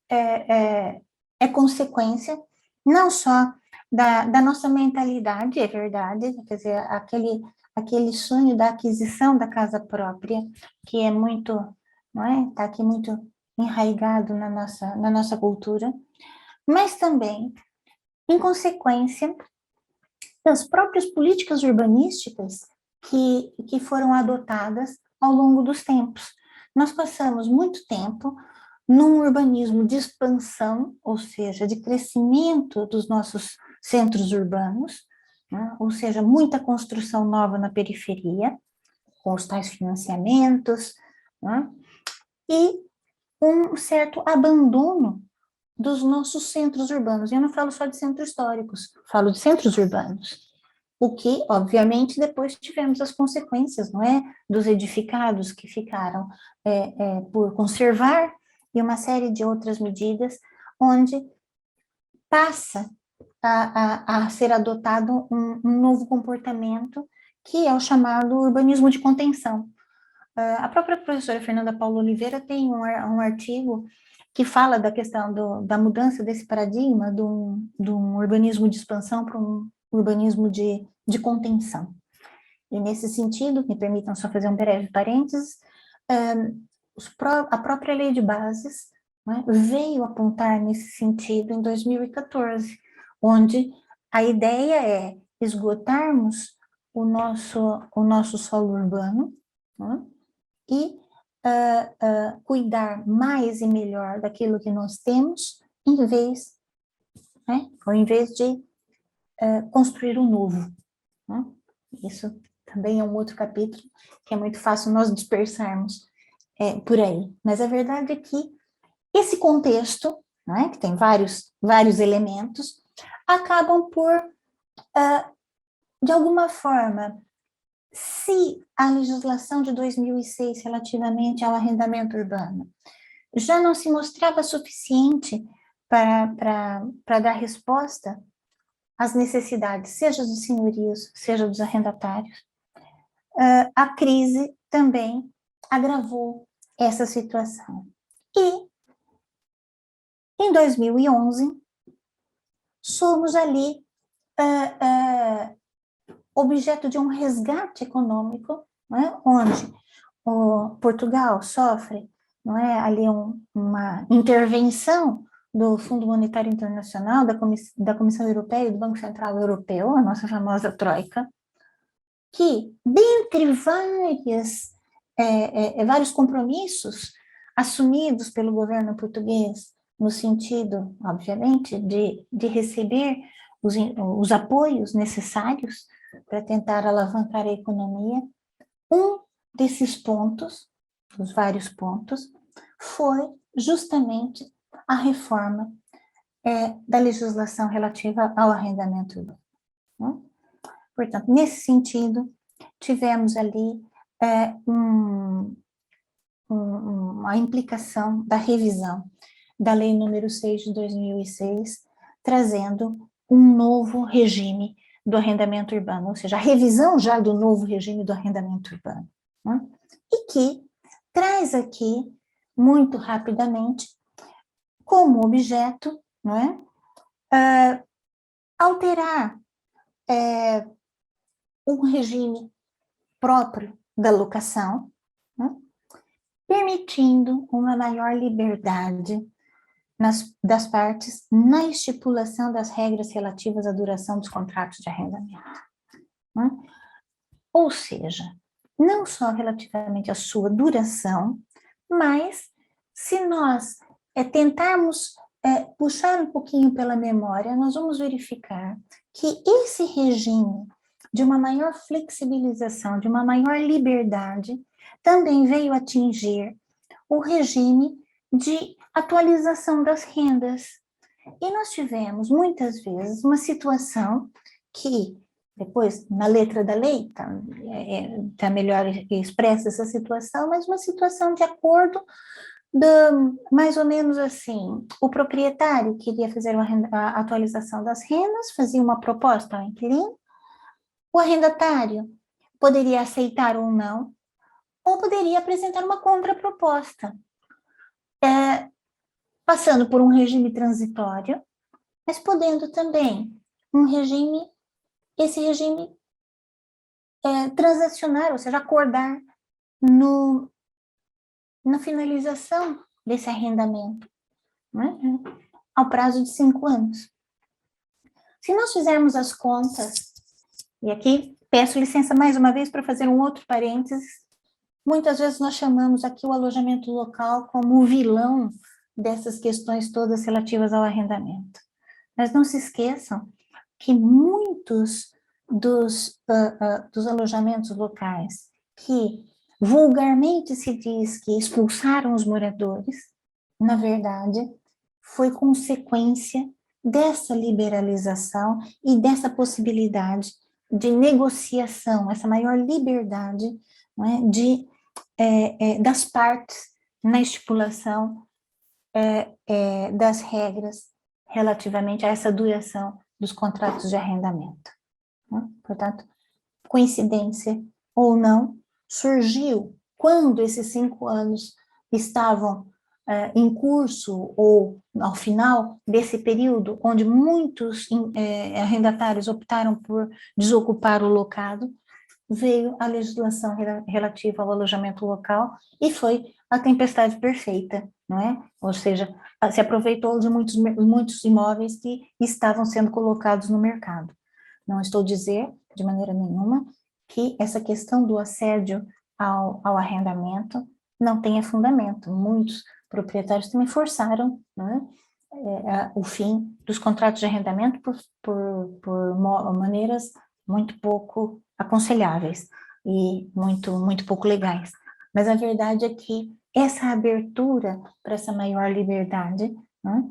é consequência não só da nossa mentalidade, é verdade, quer dizer, aquele sonho da aquisição da casa própria, que é muito, não é? Está aqui muito enraizado na nossa cultura, mas também, em consequência, das próprias políticas urbanísticas que foram adotadas ao longo dos tempos. Nós passamos muito tempo num urbanismo de expansão, ou seja, de crescimento dos nossos centros urbanos, né? Ou seja, muita construção nova na periferia, com os tais financiamentos, né? E um certo abandono dos nossos centros urbanos. Eu não falo só de centros históricos, falo de centros urbanos. O que, obviamente, depois tivemos as consequências, não é? Dos edificados que ficaram por conservar e uma série de outras medidas, onde passa a ser adotado um novo comportamento, que é o chamado urbanismo de contenção. A própria professora Fernanda Paula Oliveira tem um artigo que fala da questão da mudança desse paradigma de um urbanismo de expansão para um urbanismo de contenção. E nesse sentido, me permitam só fazer um breve parênteses, a própria lei de bases, né, veio apontar nesse sentido em 2014, onde a ideia é esgotarmos o nosso solo urbano, né, e cuidar mais e melhor daquilo que nós temos, ao invés de construir o novo. Né? Isso também é um outro capítulo que é muito fácil nós dispersarmos por aí. Mas a verdade é que esse contexto, né, que tem vários elementos, acabam por, de alguma forma, se a legislação de 2006 relativamente ao arrendamento urbano já não se mostrava suficiente para dar resposta às necessidades, seja dos senhorios, seja dos arrendatários, a crise também agravou essa situação. E, em 2011, somos ali objeto de um resgate econômico, não é? Onde Portugal sofre, não é, ali uma intervenção do Fundo Monetário Internacional, da Comissão Europeia e do Banco Central Europeu, a nossa famosa Troika, que, dentre vários compromissos assumidos pelo governo português, no sentido, obviamente, de receber os apoios necessários para tentar alavancar a economia, um desses pontos, os vários pontos, foi justamente a reforma da legislação relativa ao arrendamento urbano. Né? Portanto, nesse sentido, tivemos ali uma implicação da revisão da Lei número 6 de 2006, trazendo um novo regime do arrendamento urbano, ou seja, a revisão já do novo regime do arrendamento urbano, né? E que traz aqui, muito rapidamente, como objeto, não é, alterar um regime próprio da locação, né, permitindo uma maior liberdade das partes na estipulação das regras relativas à duração dos contratos de arrendamento. Né? Ou seja, não só relativamente à sua duração, mas se nós tentarmos puxar um pouquinho pela memória, nós vamos verificar que esse regime de uma maior flexibilização, de uma maior liberdade, também veio atingir o regime de atualização das rendas. E nós tivemos, muitas vezes, uma situação que, depois, na letra da lei, tá melhor expressa essa situação, mas uma situação de acordo mais ou menos assim, o proprietário queria fazer a atualização das rendas, fazia uma proposta ao inquilino, o arrendatário poderia aceitar ou não, ou poderia apresentar uma contraproposta, passando por um regime transitório, mas podendo também esse regime transacionar, ou seja, acordar na finalização desse arrendamento, né, ao prazo de 5 anos. Se nós fizermos as contas, e aqui peço licença mais uma vez para fazer um outro parênteses, muitas vezes nós chamamos aqui o alojamento local como o vilão dessas questões todas relativas ao arrendamento. Mas não se esqueçam que muitos dos alojamentos locais que vulgarmente se diz que expulsaram os moradores, na verdade, foi consequência dessa liberalização e dessa possibilidade de negociação, essa maior liberdade, não é, das partes na estipulação das regras relativamente a essa duração dos contratos de arrendamento. Né? Portanto, coincidência ou não, surgiu quando esses 5 anos estavam em curso ou ao final desse período, onde muitos arrendatários optaram por desocupar o locado, veio a legislação relativa ao alojamento local e foi a tempestade perfeita, não é? Ou seja, se aproveitou de muitos imóveis que estavam sendo colocados no mercado. Não estou dizendo, de maneira nenhuma, que essa questão do assédio ao arrendamento não tenha fundamento. Muitos proprietários também forçaram, né, o fim dos contratos de arrendamento por maneiras muito pouco aconselháveis e muito pouco legais. Mas a verdade é que essa abertura para essa maior liberdade, né,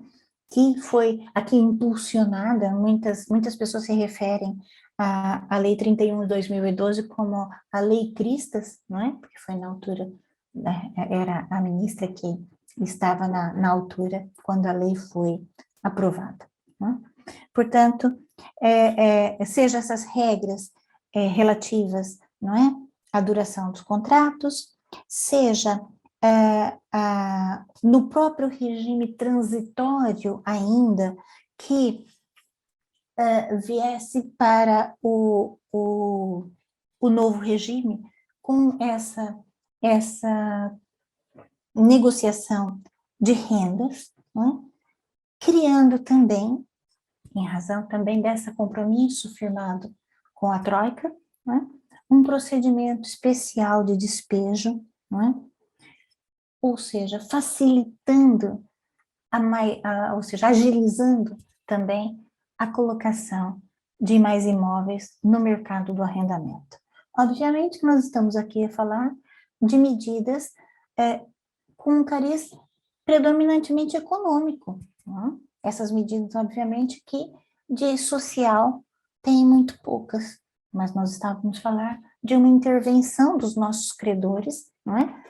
que foi aqui impulsionada, muitas pessoas se referem à Lei 31 de 2012 como a Lei Cristas, não é? Porque foi na altura, era a ministra que estava na altura quando a lei foi aprovada. Né? Portanto, seja essas regras relativas, não é, à duração dos contratos, seja no próprio regime transitório ainda, que viesse para o novo regime com essa negociação de rendas, né? Criando também, em razão também desse compromisso firmado com a Troika, né? Um procedimento especial de despejo, né? Ou seja, facilitando, ou seja, agilizando também a colocação de mais imóveis no mercado do arrendamento. Obviamente que nós estamos aqui a falar de medidas com um cariz predominantemente econômico. Né? Essas medidas, obviamente, que de social tem muito poucas, mas nós estávamos a falar de uma intervenção dos nossos credores, não é?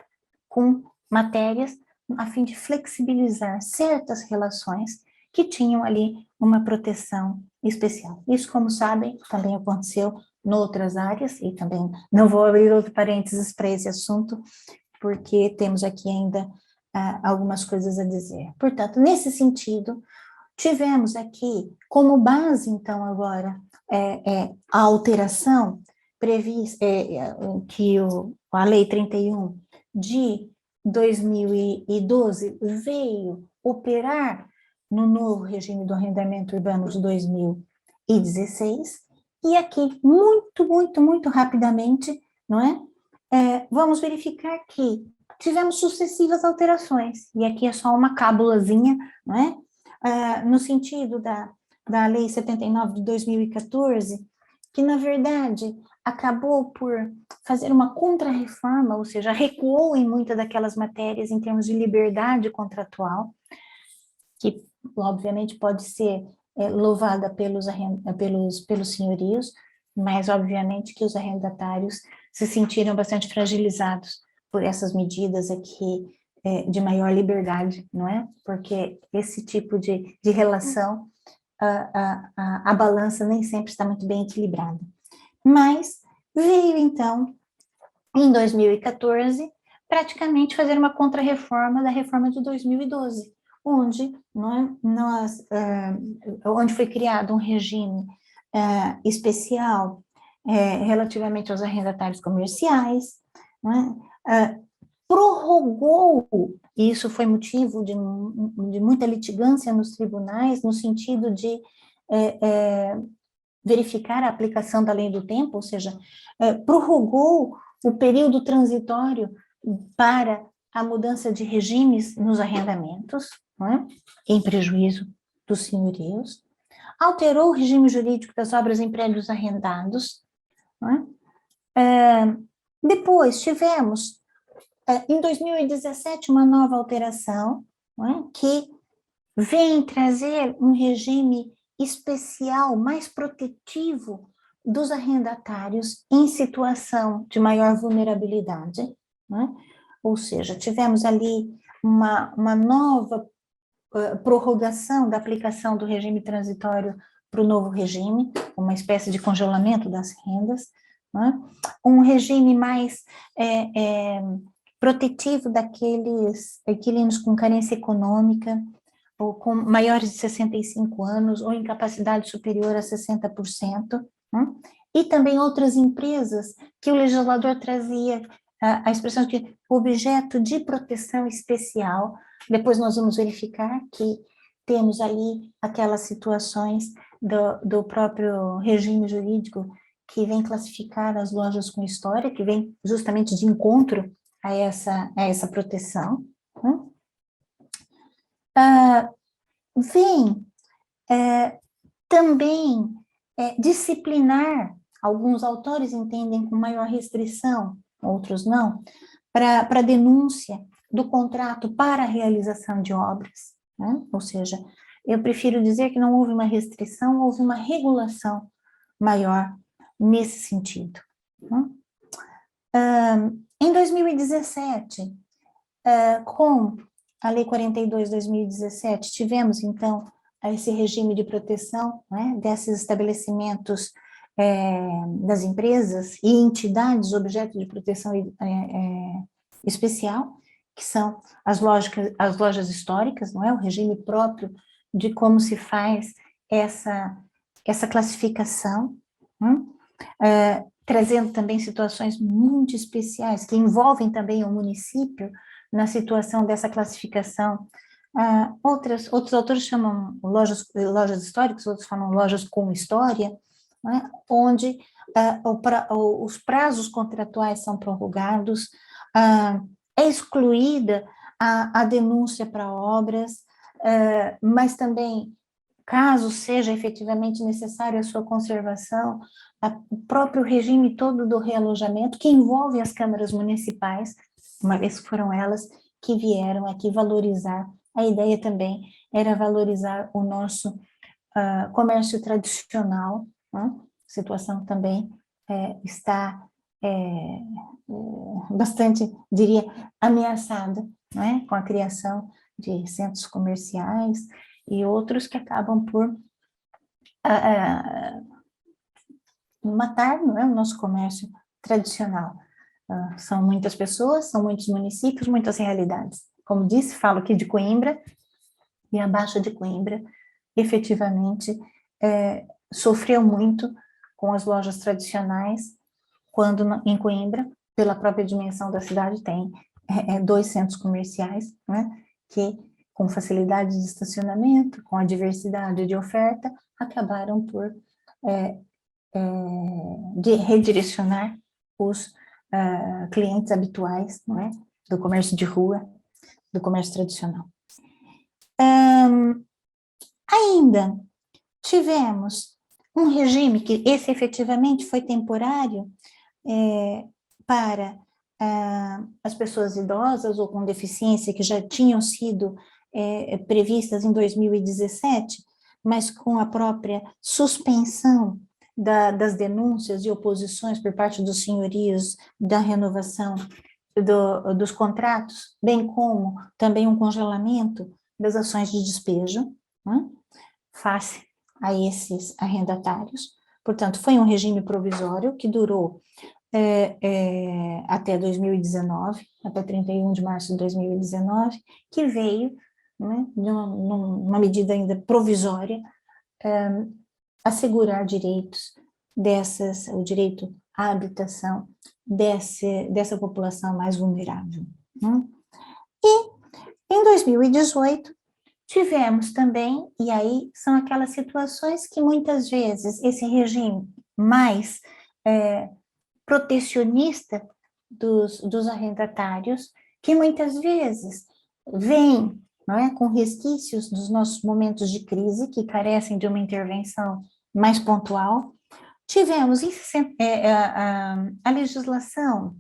Com matérias a fim de flexibilizar certas relações que tinham ali uma proteção especial. Isso, como sabem, também aconteceu em outras áreas, e também não vou abrir outro parênteses para esse assunto, porque temos aqui ainda algumas coisas a dizer. Portanto, nesse sentido, tivemos aqui como base, então, agora, a alteração prevista, que a Lei 31 de 2012 veio operar no novo regime do arrendamento urbano de 2016, E aqui, muito rapidamente, não é? Vamos verificar que tivemos sucessivas alterações, e aqui é só uma cábulazinha, não é? No sentido da Lei 79 de 2014, que, na verdade, acabou por fazer uma contrarreforma, ou seja, recuou em muitas daquelas matérias em termos de liberdade contratual, que, obviamente, pode ser louvada pelos senhorios, mas, obviamente, que os arrendatários se sentiram bastante fragilizados por essas medidas aqui de maior liberdade, não é? Porque esse tipo de relação, a balança nem sempre está muito bem equilibrada. Mas veio, então, em 2014, praticamente fazer uma contrarreforma da reforma de 2012, onde onde foi criado um regime especial relativamente aos arrendatários comerciais, prorrogou, e isso foi motivo de muita litigância nos tribunais, no sentido de verificar a aplicação da lei do tempo, ou seja, prorrogou o período transitório para a mudança de regimes nos arrendamentos, não é? Em prejuízo dos senhorios, alterou o regime jurídico das obras em prédios arrendados, não é? Depois tivemos, em 2017, uma nova alteração, não é? Que vem trazer um regime especial, mais protetivo dos arrendatários em situação de maior vulnerabilidade, né? Ou seja, tivemos ali uma nova prorrogação da aplicação do regime transitório para o novo regime, uma espécie de congelamento das rendas, né? Um regime mais protetivo daqueles inquilinos com carência econômica, ou com maiores de 65 anos, ou incapacidade superior a 60%, né? E também outras empresas que o legislador trazia a expressão de objeto de proteção especial. Depois nós vamos verificar que temos ali aquelas situações do próprio regime jurídico que vem classificar as lojas com história, que vem justamente de encontro a essa proteção, né? Vem também disciplinar, alguns autores entendem com maior restrição, outros não, para denúncia do contrato para a realização de obras, né? Ou seja, eu prefiro dizer que não houve uma restrição, houve uma regulação maior nesse sentido, né? Em 2017, com a Lei 42 de 2017, tivemos, então, esse regime de proteção, né, desses estabelecimentos das empresas e entidades objeto de proteção especial, que são as lojas históricas, não é? O regime próprio de como se faz essa classificação, né? Trazendo também situações muito especiais, que envolvem também o município na situação dessa classificação. Outros autores chamam lojas históricas, outros falam lojas com história, né? Onde os prazos contratuais são prorrogados, é excluída a denúncia para obras, mas também, caso seja efetivamente necessário a sua conservação, o próprio regime todo do realojamento, que envolve as câmaras municipais, uma vez que foram elas que vieram aqui valorizar, a ideia também era valorizar o nosso comércio tradicional, né? A situação também está bastante, diria, ameaçada, né? Com a criação de centros comerciais e outros que acabam por matar, não é, o nosso comércio tradicional. São muitas pessoas, são muitos municípios, muitas realidades. Como disse, falo aqui de Coimbra, e a Baixa de Coimbra, efetivamente, sofreu muito com as lojas tradicionais, quando em Coimbra, pela própria dimensão da cidade, tem 2 centros comerciais, né, que, com facilidade de estacionamento, com a diversidade de oferta, acabaram por de redirecionar os clientes habituais, não é? Do comércio de rua, do comércio tradicional. Ainda tivemos um regime que esse efetivamente foi temporário para as pessoas idosas ou com deficiência que já tinham sido previstas em 2017, mas com a própria suspensão das denúncias e oposições por parte dos senhorios da renovação dos contratos, bem como também um congelamento das ações de despejo, né, face a esses arrendatários. Portanto, foi um regime provisório que durou até 2019, até 31 de março de 2019, que veio, né, numa medida ainda provisória, assegurar direitos o direito à habitação dessa população mais vulnerável. Né? E, em 2018, tivemos também, e aí são aquelas situações que muitas vezes esse regime mais protecionista dos arrendatários, que muitas vezes vem, não é, com resquícios dos nossos momentos de crise, que carecem de uma intervenção mais pontual. Tivemos a legislação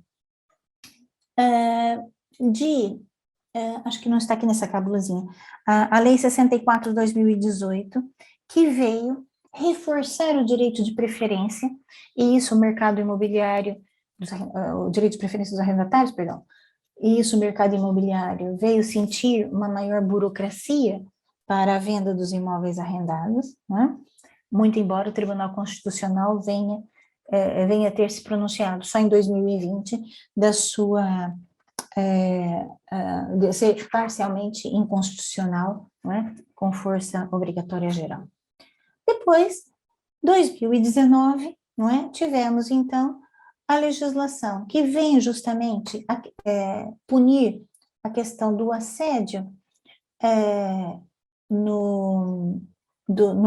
acho que não está aqui nessa cabulazinha, a Lei 64 de 2018, que veio reforçar o direito de preferência, e isso o mercado imobiliário, o direito de preferência dos arrendatários, perdão, e isso o mercado imobiliário veio sentir uma maior burocracia para a venda dos imóveis arrendados, né? Muito embora o Tribunal Constitucional venha ter se pronunciado só em 2020 da sua de ser parcialmente inconstitucional, não é? Com força obrigatória geral. Depois, 2019, não é? Tivemos, então, a legislação que vem justamente punir a questão do assédio no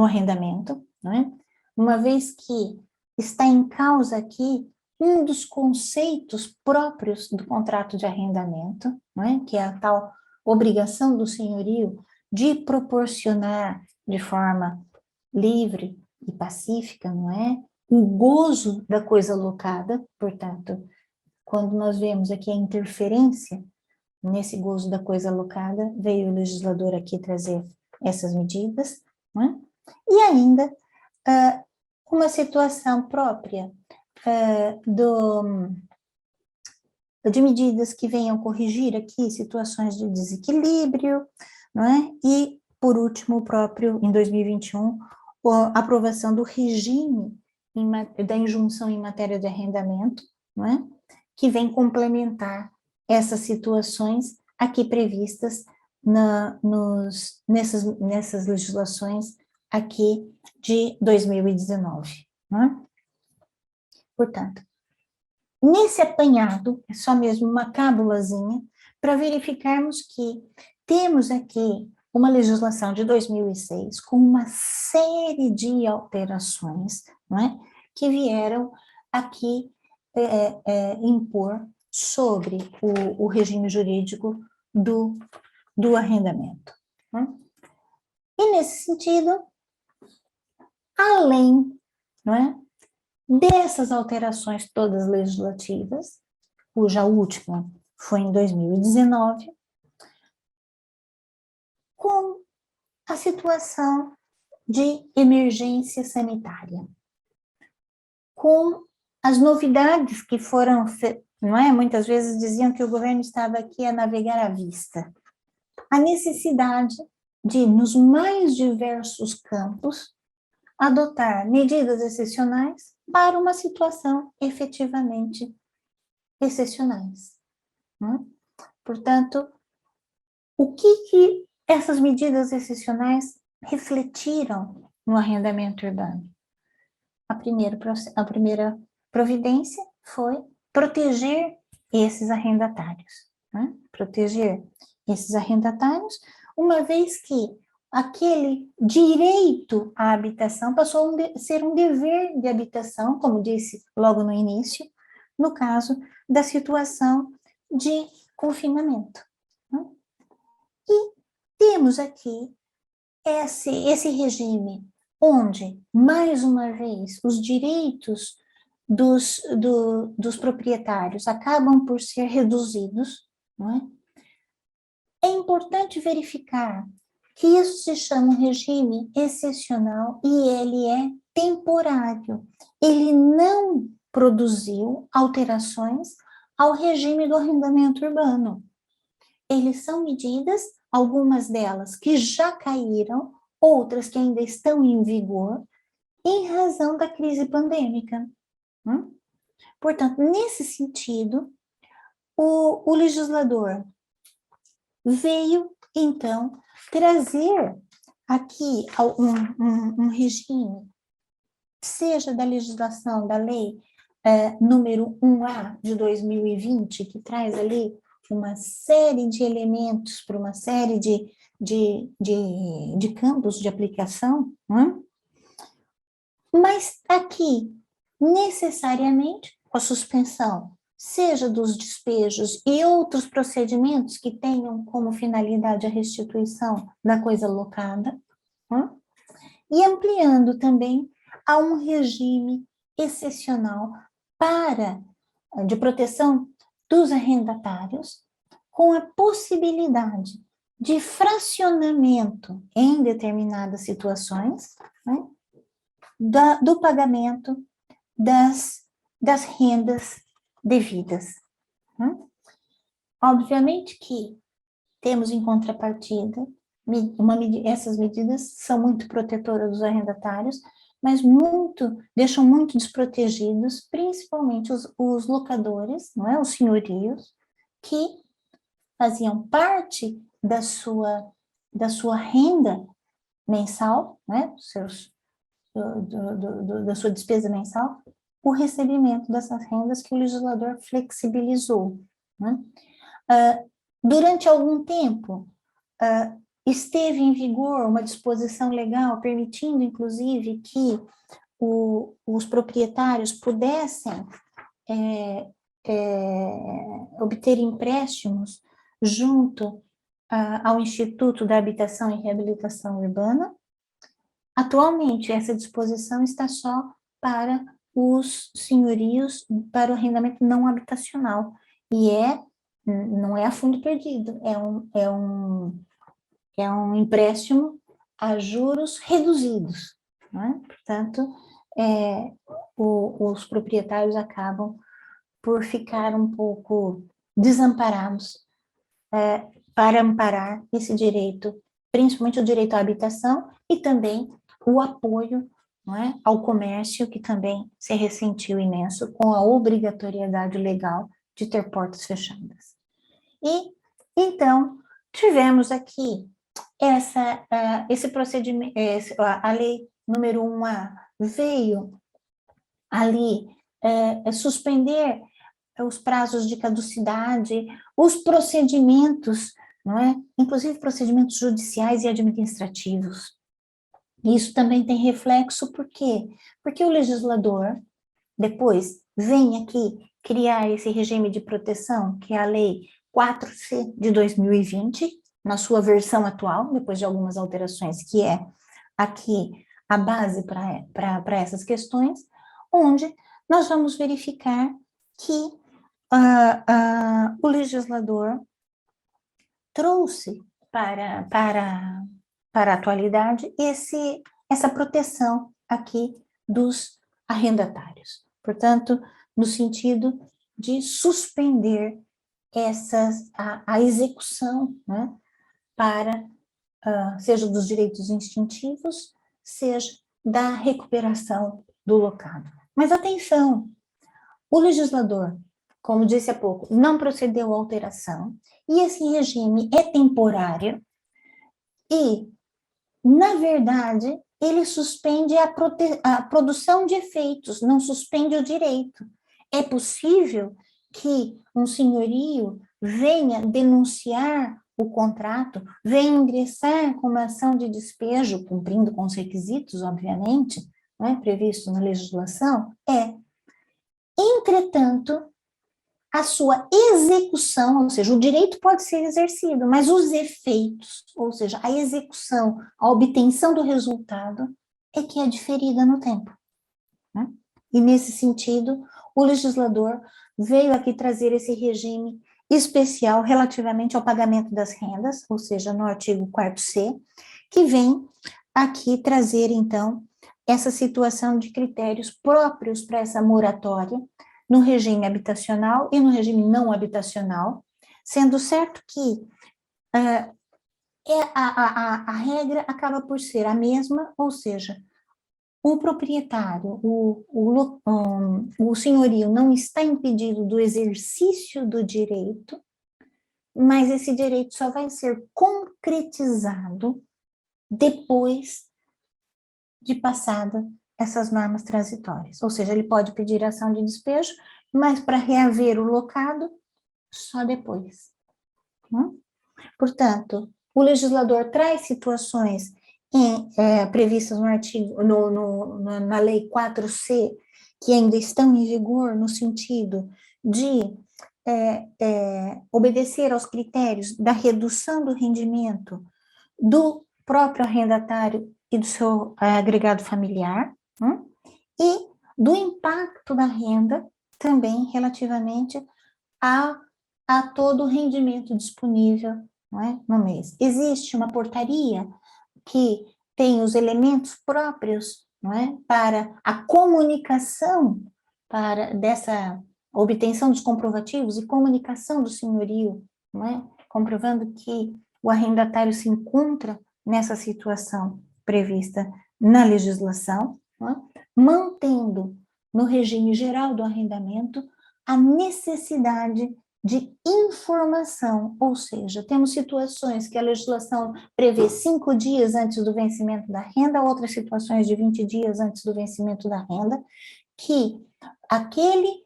arrendamento, não é? Uma vez que está em causa aqui um dos conceitos próprios do contrato de arrendamento, não é? Que é a tal obrigação do senhorio de proporcionar de forma livre e pacífica, não é? O gozo da coisa alocada, portanto, quando nós vemos aqui a interferência nesse gozo da coisa alocada, veio o legislador aqui trazer essas medidas, não é? E ainda uma situação própria de medidas que venham corrigir aqui situações de desequilíbrio, não é? E, por último, o próprio, em 2021, a aprovação do regime da injunção em matéria de arrendamento, não é? Que vem complementar essas situações aqui previstas nessas legislações aqui de 2019, não é? Portanto, nesse apanhado, é só mesmo uma cábulazinha, para verificarmos que temos aqui uma legislação de 2006 com uma série de alterações, não é? Que vieram aqui impor sobre o regime jurídico do arrendamento. Não é? E nesse sentido, além, não é, dessas alterações todas legislativas, cuja última foi em 2019, com a situação de emergência sanitária, com as novidades que foram, não é? Muitas vezes diziam que o governo estava aqui a navegar à vista. A necessidade de, nos mais diversos campos, adotar medidas excepcionais para uma situação efetivamente excepcionais. Né? Portanto, o que essas medidas excepcionais refletiram no arrendamento urbano? A primeira providência foi proteger esses arrendatários. Né? Proteger esses arrendatários, uma vez que aquele direito à habitação passou a ser um dever de habitação, como disse logo no início, no caso da situação de confinamento. Né? E temos aqui esse regime onde, mais uma vez, os direitos dos proprietários acabam por ser reduzidos. Não é? É importante verificar que isso se chama um regime excepcional e ele é temporário. Ele não produziu alterações ao regime do arrendamento urbano. Eles são medidas, algumas delas que já caíram, outras que ainda estão em vigor, em razão da crise pandêmica. Portanto, nesse sentido, o legislador veio, então, trazer aqui um regime, seja da legislação, da lei número 1A de 2020, que traz ali uma série de elementos para uma série de campos de aplicação, mas aqui, necessariamente, com a suspensão, seja dos despejos e outros procedimentos que tenham como finalidade a restituição da coisa locada, e ampliando também a um regime excepcional de proteção dos arrendatários, com a possibilidade de fracionamento em determinadas situações, do pagamento das rendas devidas. Obviamente que temos em contrapartida, essas medidas são muito protetoras dos arrendatários, mas deixam muito desprotegidos, principalmente os locadores, não é? Os senhorios, que faziam parte da sua renda mensal, né? Da sua despesa mensal, o recebimento dessas rendas que o legislador flexibilizou. Né? Durante algum tempo, esteve em vigor uma disposição legal permitindo, inclusive, que os proprietários pudessem obter empréstimos junto ao Instituto da Habitação e Reabilitação Urbana. Atualmente, essa disposição está só para os senhorios, para o arrendamento não habitacional, e não é a fundo perdido, é um empréstimo a juros reduzidos, né? Portanto, os proprietários acabam por ficar um pouco desamparados para amparar esse direito, principalmente o direito à habitação e também o apoio, não é, ao comércio, que também se ressentiu imenso com a obrigatoriedade legal de ter portas fechadas. E, então, tivemos aqui esse procedimento, a lei número 1A veio ali suspender os prazos de caducidade, os procedimentos, não é? Inclusive procedimentos judiciais e administrativos. Isso também tem reflexo, por quê? Porque o legislador, depois, vem aqui criar esse regime de proteção, que é a Lei 4C de 2020, na sua versão atual, depois de algumas alterações, que é aqui a base para essas questões, onde nós vamos verificar que o legislador trouxe para a atualidade essa proteção aqui dos arrendatários. Portanto, no sentido de suspender a execução, né, seja dos direitos instintivos, seja da recuperação do locado. Mas atenção, o legislador, como disse há pouco, não procedeu à alteração, e esse regime é temporário, e, na verdade, ele suspende a produção de efeitos, não suspende o direito. É possível que um senhorio venha denunciar o contrato vem ingressar com uma ação de despejo, cumprindo com os requisitos, obviamente, né, previsto na legislação, entretanto, a sua execução, ou seja, o direito pode ser exercido, mas os efeitos, ou seja, a execução, a obtenção do resultado, é que é diferida no tempo, né? E nesse sentido, o legislador veio aqui trazer esse regime especial relativamente ao pagamento das rendas, ou seja, no artigo 4º, que vem aqui trazer, então, essa situação de critérios próprios para essa moratória, no regime habitacional e no regime não habitacional, sendo certo que a regra acaba por ser a mesma, ou seja, o proprietário, o senhorio não está impedido do exercício do direito, mas esse direito só vai ser concretizado depois de passada essas normas transitórias. Ou seja, ele pode pedir ação de despejo, mas para reaver o locado, só depois. Portanto, o legislador traz situações previstas no artigo, na Lei 4C, que ainda estão em vigor no sentido de obedecer aos critérios da redução do rendimento do próprio arrendatário e do seu agregado familiar, e do impacto da renda também relativamente a todo o rendimento disponível, não é, no mês. Existe uma portaria que tem os elementos próprios, não é, para a comunicação, para dessa obtenção dos comprovativos e comunicação do senhorio, não é, comprovando que o arrendatário se encontra nessa situação prevista na legislação, não é, mantendo no regime geral do arrendamento a necessidade de informação, ou seja, temos situações que a legislação prevê 5 dias antes do vencimento da renda, outras situações de 20 dias antes do vencimento da renda, que aquele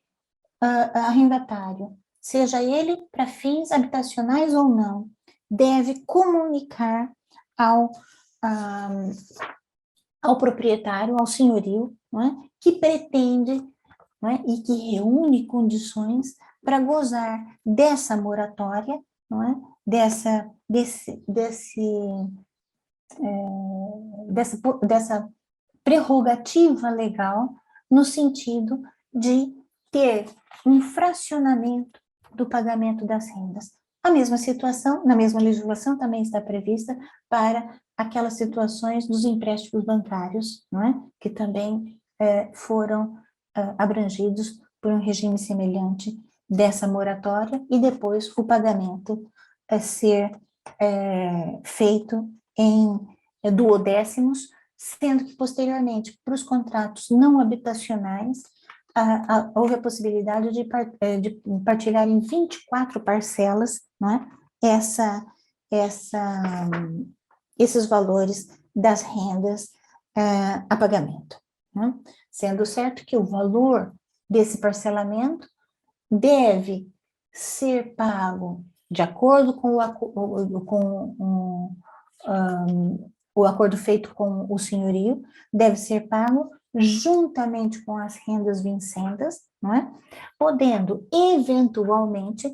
arrendatário, seja ele para fins habitacionais ou não, deve comunicar ao proprietário, ao senhorio, não é, que pretende, não é, e que reúne condições para gozar dessa moratória, não é, dessa prerrogativa legal, no sentido de ter um fracionamento do pagamento das rendas. A mesma situação, na mesma legislação, também está prevista para aquelas situações dos empréstimos bancários, não é? Que também foram abrangidos por um regime semelhante dessa moratória, e depois o pagamento ser feito em duodécimos, sendo que posteriormente, para os contratos não habitacionais, houve a possibilidade de partilhar em 24 parcelas, não é? Esses valores das rendas a pagamento, né? Sendo certo que o valor desse parcelamento deve ser pago de acordo com o acordo feito com o senhorio, deve ser pago juntamente com as rendas vincendas, não é? Podendo, eventualmente,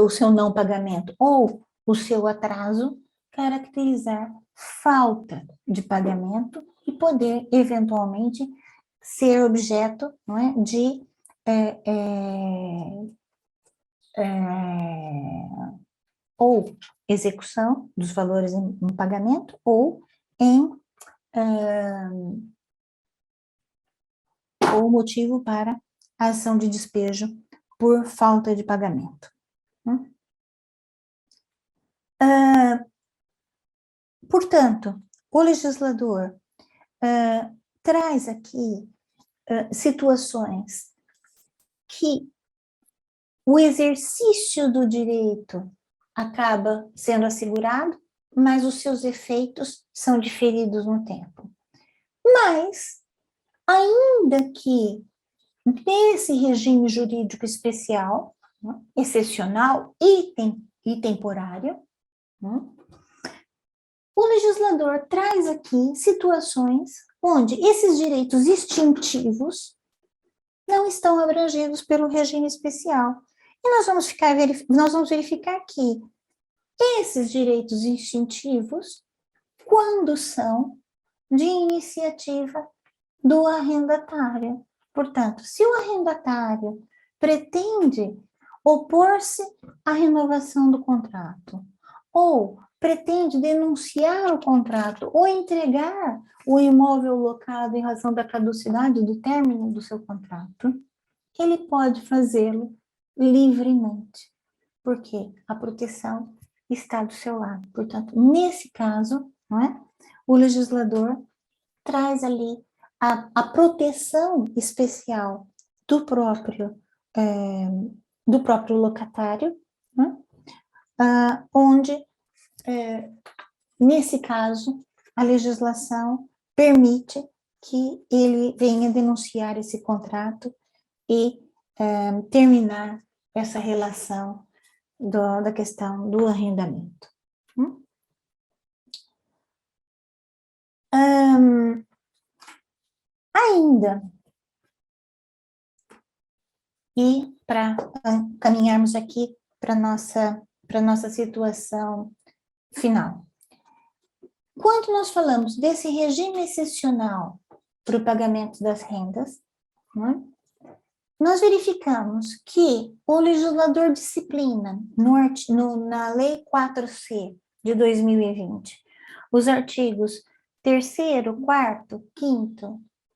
o seu não pagamento ou o seu atraso caracterizar falta de pagamento e poder, eventualmente, ser objeto, não é, de ou execução dos valores em pagamento ou ou motivo para a ação de despejo por falta de pagamento. Portanto, o legislador traz aqui situações que o exercício do direito acaba sendo assegurado, mas os seus efeitos são diferidos no tempo. Mas, ainda que nesse regime jurídico especial, né, excepcional e temporário, O legislador traz aqui situações onde esses direitos instintivos não estão abrangidos pelo regime especial. E nós vamos verificar que esses direitos instintivos, quando são de iniciativa do arrendatário. Portanto, se o arrendatário pretende opor-se à renovação do contrato, ou pretende denunciar o contrato, ou entregar o imóvel locado em razão da caducidade do término do seu contrato, ele pode fazê-lo livremente, porque a proteção está do seu lado. Portanto, nesse caso, não é? O legislador traz ali a proteção especial do próprio locatário, né? Onde, nesse caso, a legislação permite que ele venha denunciar esse contrato e terminar essa relação da questão do arrendamento. Ainda, e para caminharmos aqui para nossa situação final. Quando nós falamos desse regime excepcional para o pagamento das rendas, né, nós verificamos que o legislador disciplina na Lei 4C de 2020, os artigos 3º, 4º,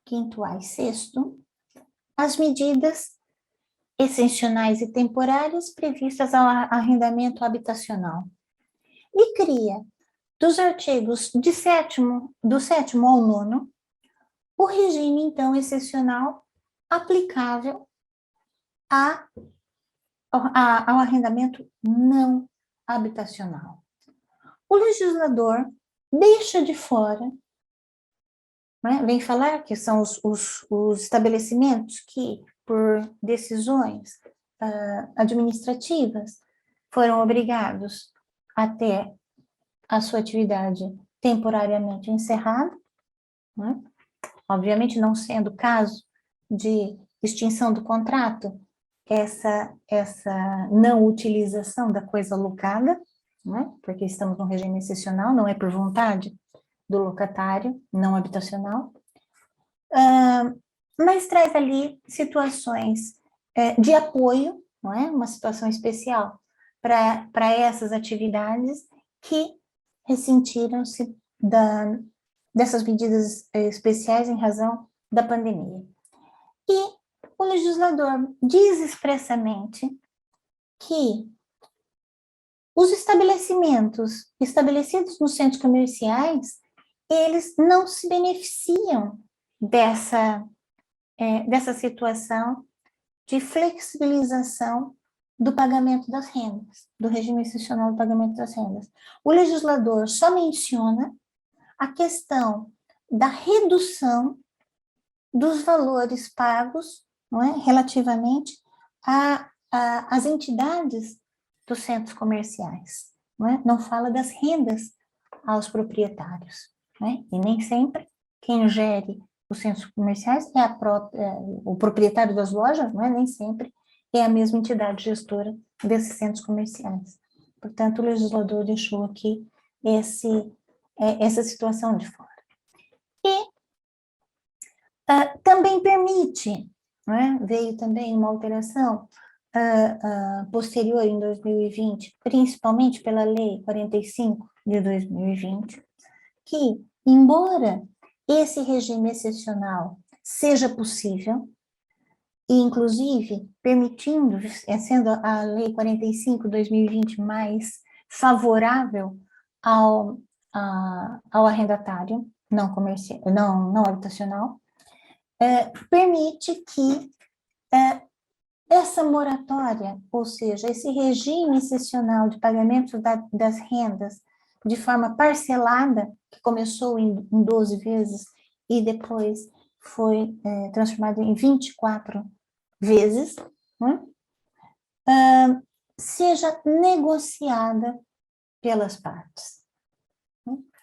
5º A e 6º, as medidas excepcionais e temporárias previstas ao arrendamento habitacional. E cria, dos artigos do 7º ao 9º, o regime, então, excepcional aplicável ao arrendamento não habitacional. O legislador deixa de fora, né, vem falar que são os estabelecimentos que, por decisões administrativas, foram obrigados a ter a sua atividade temporariamente encerrada, né? Obviamente não sendo caso de extinção do contrato, essa não utilização da coisa locada, né? Porque estamos num regime excepcional, não é por vontade do locatário não habitacional, mas traz ali situações de apoio, não é? Uma situação especial para essas atividades que ressentiram-se dessas medidas especiais em razão da pandemia. E o legislador diz expressamente que os estabelecimentos estabelecidos nos centros comerciais, eles não se beneficiam dessa situação de flexibilização do pagamento das rendas, do regime excepcional do pagamento das rendas. O legislador só menciona a questão da redução dos valores pagos, não é, relativamente às entidades dos centros comerciais. Não fala das rendas aos proprietários. E nem sempre quem gere os centros comerciais o proprietário das lojas, nem sempre é a mesma entidade gestora desses centros comerciais. Portanto, o legislador deixou aqui essa situação de fora. E também permite, veio também uma alteração posterior em 2020, principalmente pela Lei 45 de 2020, que, embora esse regime excepcional seja possível, e inclusive permitindo, sendo a Lei 45 de 2020 mais favorável ao arrendatário não habitacional, permite que essa moratória, ou seja, esse regime excepcional de pagamento das rendas de forma parcelada, que começou em 12 vezes e depois foi transformado em 24 vezes, seja negociada pelas partes.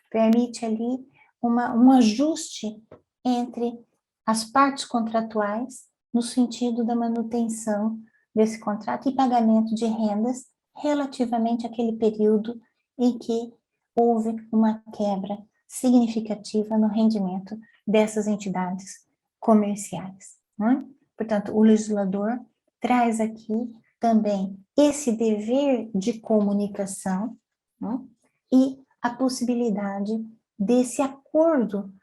Permite ali um ajuste entre as partes contratuais, no sentido da manutenção desse contrato e pagamento de rendas relativamente àquele período em que houve uma quebra significativa no rendimento dessas entidades comerciais. Né? Portanto, o legislador traz aqui também esse dever de comunicação, né? E a possibilidade desse acordo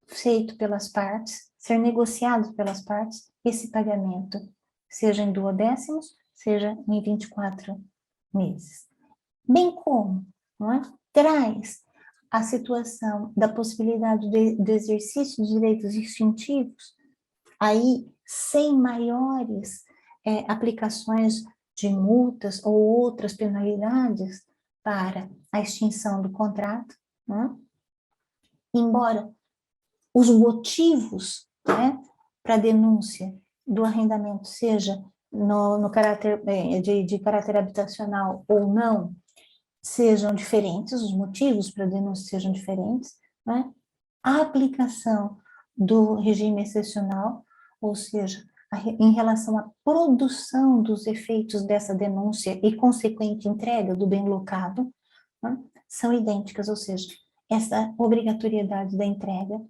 feito pelas partes, ser negociado pelas partes, esse pagamento, seja em duodécimos, seja em 24 meses. Bem como, não é? Traz a situação da possibilidade do exercício de direitos instintivos, aí sem maiores aplicações de multas ou outras penalidades para a extinção do contrato, né? Embora os motivos, né, para a denúncia do arrendamento seja no caráter de caráter habitacional ou não, sejam diferentes, os motivos para a denúncia sejam diferentes, né? A aplicação do regime excepcional, ou seja, em relação à produção dos efeitos dessa denúncia e consequente entrega do bem locado, né, são idênticas, ou seja, essa obrigatoriedade da entrega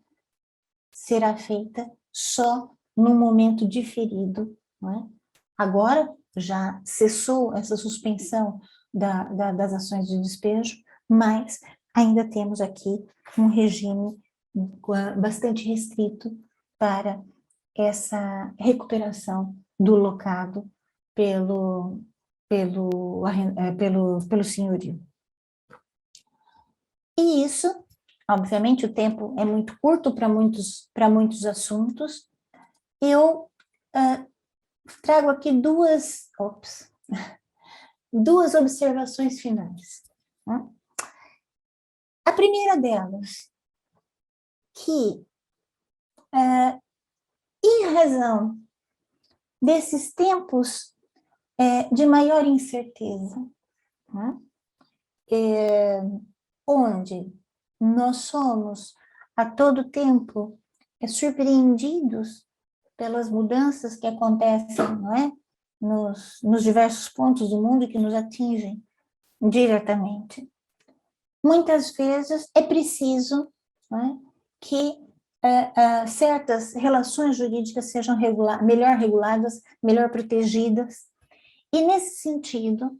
será feita só num momento diferido, não é? Agora já cessou essa suspensão das ações de despejo, mas ainda temos aqui um regime bastante restrito para essa recuperação do locado pelo senhorio. E isso, obviamente, o tempo é muito curto para muitos assuntos. Eu trago aqui duas observações finais. Né? A primeira delas, que em razão desses tempos de maior incerteza, né? Onde nós somos a todo tempo surpreendidos pelas mudanças que acontecem, não é? Nos diversos pontos do mundo que nos atingem diretamente. Muitas vezes é preciso, não é, que certas relações jurídicas sejam melhor reguladas, melhor protegidas, e nesse sentido,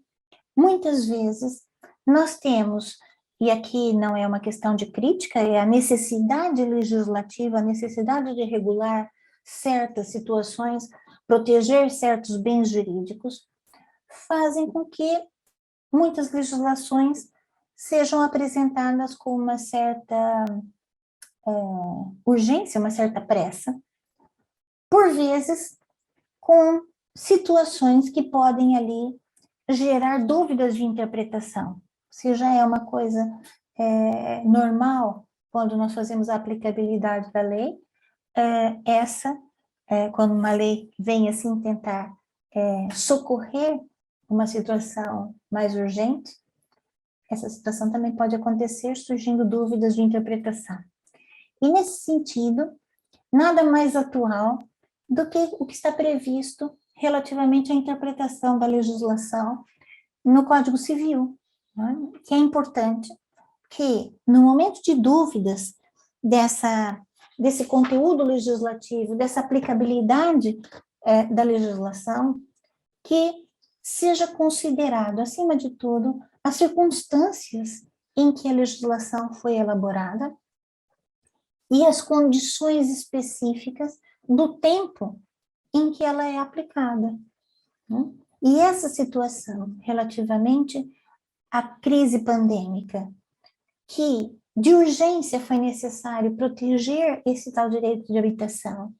muitas vezes nós temos, e aqui não é uma questão de crítica, é a necessidade legislativa, a necessidade de regular certas situações, proteger certos bens jurídicos, fazem com que muitas legislações sejam apresentadas com uma certa urgência, uma certa pressa, por vezes com situações que podem ali gerar dúvidas de interpretação. Se já é uma coisa normal quando nós fazemos a aplicabilidade da lei, quando uma lei vem assim tentar socorrer uma situação mais urgente, essa situação também pode acontecer surgindo dúvidas de interpretação. E nesse sentido, nada mais atual do que o que está previsto relativamente à interpretação da legislação no Código Civil, né? Que é importante que, no momento de dúvidas desse conteúdo legislativo, dessa aplicabilidade da legislação, que seja considerado, acima de tudo, as circunstâncias em que a legislação foi elaborada e as condições específicas do tempo em que ela é aplicada. Né? E essa situação, relativamente à crise pandêmica, que de urgência foi necessário proteger esse tal direito de habitação,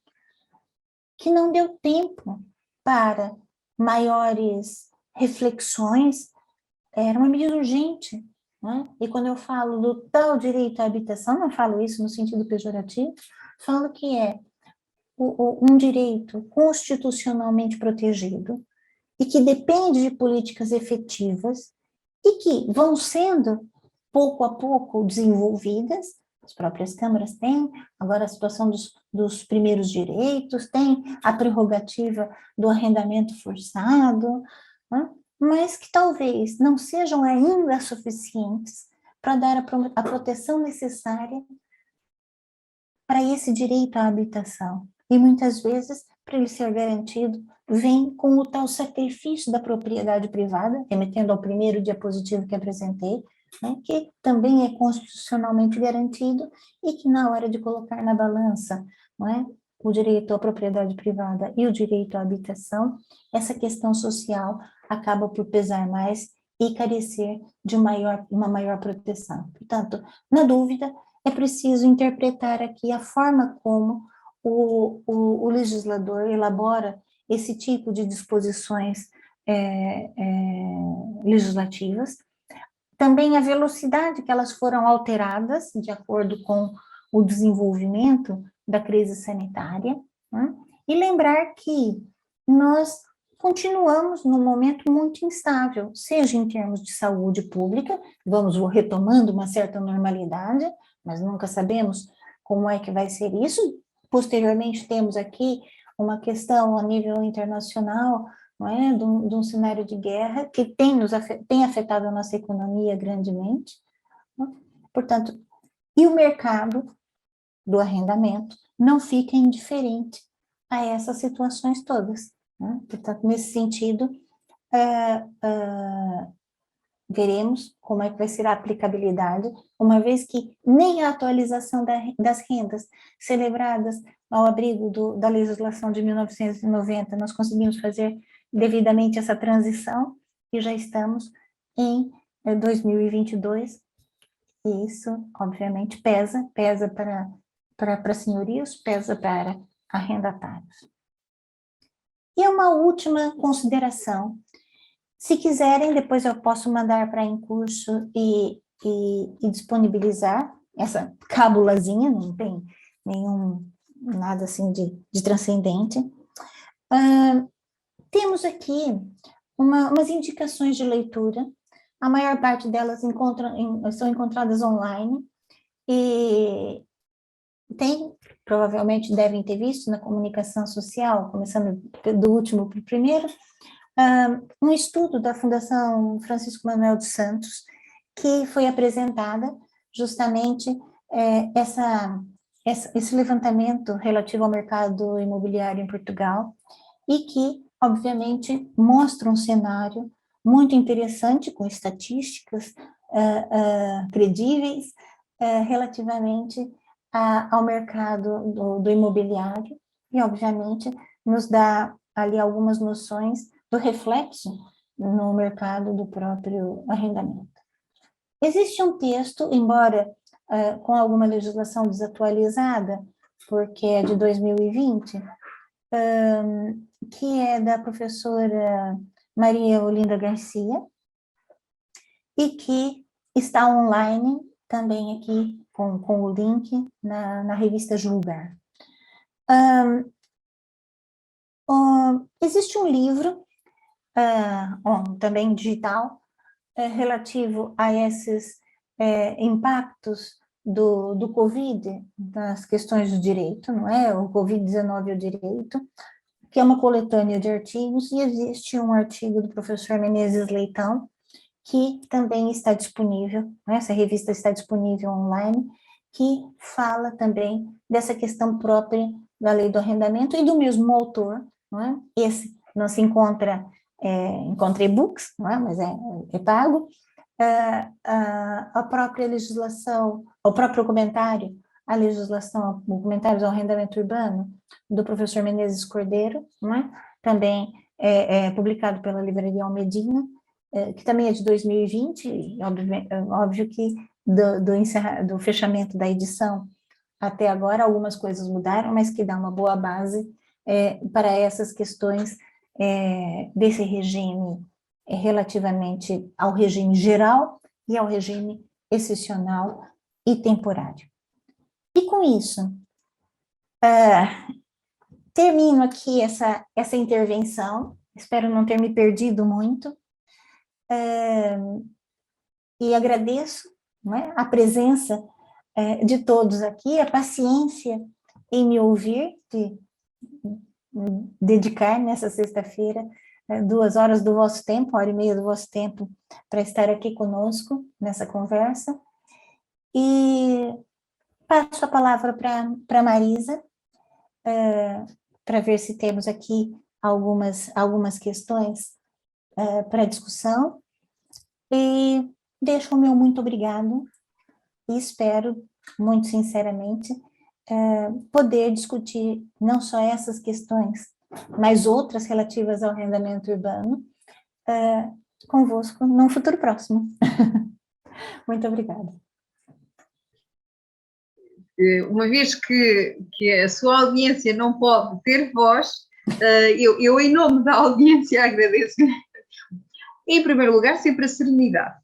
que não deu tempo para maiores reflexões, era uma medida urgente. Né? E quando eu falo do tal direito à habitação, não falo isso no sentido pejorativo, falo que é um direito constitucionalmente protegido e que depende de políticas efetivas e que vão sendo, pouco a pouco, desenvolvidas. As próprias câmaras têm agora a situação dos primeiros direitos, tem a prerrogativa do arrendamento forçado, né? Mas que talvez não sejam ainda suficientes para dar a proteção necessária para esse direito à habitação. E muitas vezes, para ele ser garantido, vem com o tal sacrifício da propriedade privada, remetendo ao primeiro diapositivo que apresentei, né, que também é constitucionalmente garantido e que na hora de colocar na balança, não é, o direito à propriedade privada e o direito à habitação, essa questão social acaba por pesar mais e carecer de uma maior proteção. Portanto, na dúvida, é preciso interpretar aqui a forma como o legislador elabora esse tipo de disposições legislativas, também a velocidade que elas foram alteradas de acordo com o desenvolvimento da crise sanitária, né? E lembrar que nós continuamos num momento muito instável, seja em termos de saúde pública, vamos retomando uma certa normalidade, mas nunca sabemos como é que vai ser isso. Posteriormente, temos aqui uma questão a nível internacional, não é? De um cenário de guerra que tem afetado a nossa economia grandemente, né? Portanto, e o mercado do arrendamento não fica indiferente a essas situações todas, né? Portanto, nesse sentido, veremos como é que vai ser a aplicabilidade, uma vez que nem a atualização das rendas celebradas ao abrigo da legislação de 1990 nós conseguimos fazer devidamente essa transição, e já estamos em 2022, e isso, obviamente, pesa para senhorios, pesa para arrendatários. E uma última consideração. Se quiserem, depois eu posso mandar para em curso e disponibilizar essa cábulazinha, não tem nada assim de transcendente. Temos aqui umas indicações de leitura, a maior parte delas são encontradas online, e provavelmente devem ter visto na comunicação social, começando do último para o primeiro, um estudo da Fundação Francisco Manuel dos Santos, que foi apresentada justamente esse levantamento relativo ao mercado imobiliário em Portugal, e que, obviamente, mostra um cenário muito interessante, com estatísticas credíveis relativamente ao mercado do imobiliário, e, obviamente, nos dá ali algumas noções do reflexo no mercado do próprio arrendamento. Existe um texto, embora com alguma legislação desatualizada, porque é de 2020, que é da professora Maria Olinda Garcia, e que está online também aqui com o link na revista Julgar. Existe um livro, também digital, relativo a esses impactos do Covid, das questões do direito, não é? O Covid-19 e o direito, que é uma coletânea de artigos, e existe um artigo do professor Menezes Leitão, que também está disponível, né? Essa revista está disponível online, que fala também dessa questão própria da lei do arrendamento e do mesmo autor, não é? Esse não se encontra e-books, não é? Mas é pago. A própria legislação, o próprio comentário, a legislação, o comentário do arrendamento urbano, do professor Menezes Cordeiro, não é? Também é publicado pela Livraria Almedina, que também é de 2020, e óbvio que do fechamento da edição até agora algumas coisas mudaram, mas que dá uma boa base para essas questões desse regime relativamente ao regime geral e ao regime excepcional e temporário. E com isso, termino aqui essa intervenção, espero não ter me perdido muito, e agradeço, não é, a presença de todos aqui, a paciência em me ouvir, de dedicar nessa sexta-feira 2 horas do vosso tempo, 1h30 do vosso tempo, para estar aqui conosco nessa conversa. E passo a palavra para a Marisa, para ver se temos aqui algumas questões para discussão. E deixo o meu muito obrigado e espero, muito sinceramente, poder discutir não só essas questões, mas outras relativas ao arrendamento urbano, convosco num futuro próximo. Muito obrigada. Uma vez que a sua audiência não pode ter voz, eu em nome da audiência agradeço, em primeiro lugar, sempre a serenidade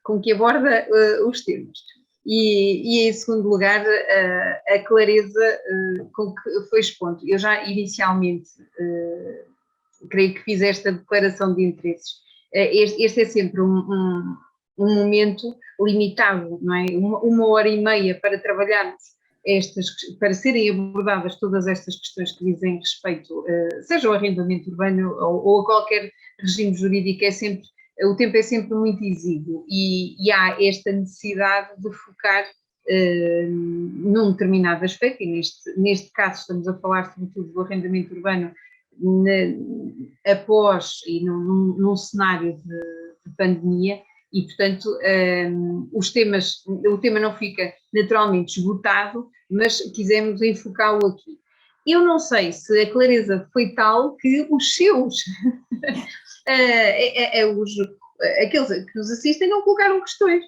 com que aborda os temas. E em segundo lugar, a clareza com que foi expondo. Eu já inicialmente creio que fiz esta declaração de interesses. Este é sempre um momento limitado, não é? 1h30 para trabalharmos para serem abordadas todas estas questões que dizem respeito, seja ao arrendamento urbano ou a qualquer regime jurídico, o tempo é sempre muito exíguo e há esta necessidade de focar num determinado aspecto, e neste caso estamos a falar sobretudo do arrendamento urbano após e num cenário de pandemia, e portanto o tema não fica naturalmente esgotado, mas quisemos enfocá-lo aqui. Eu não sei se a clareza foi tal que os seus, aqueles que nos assistem, não colocaram questões,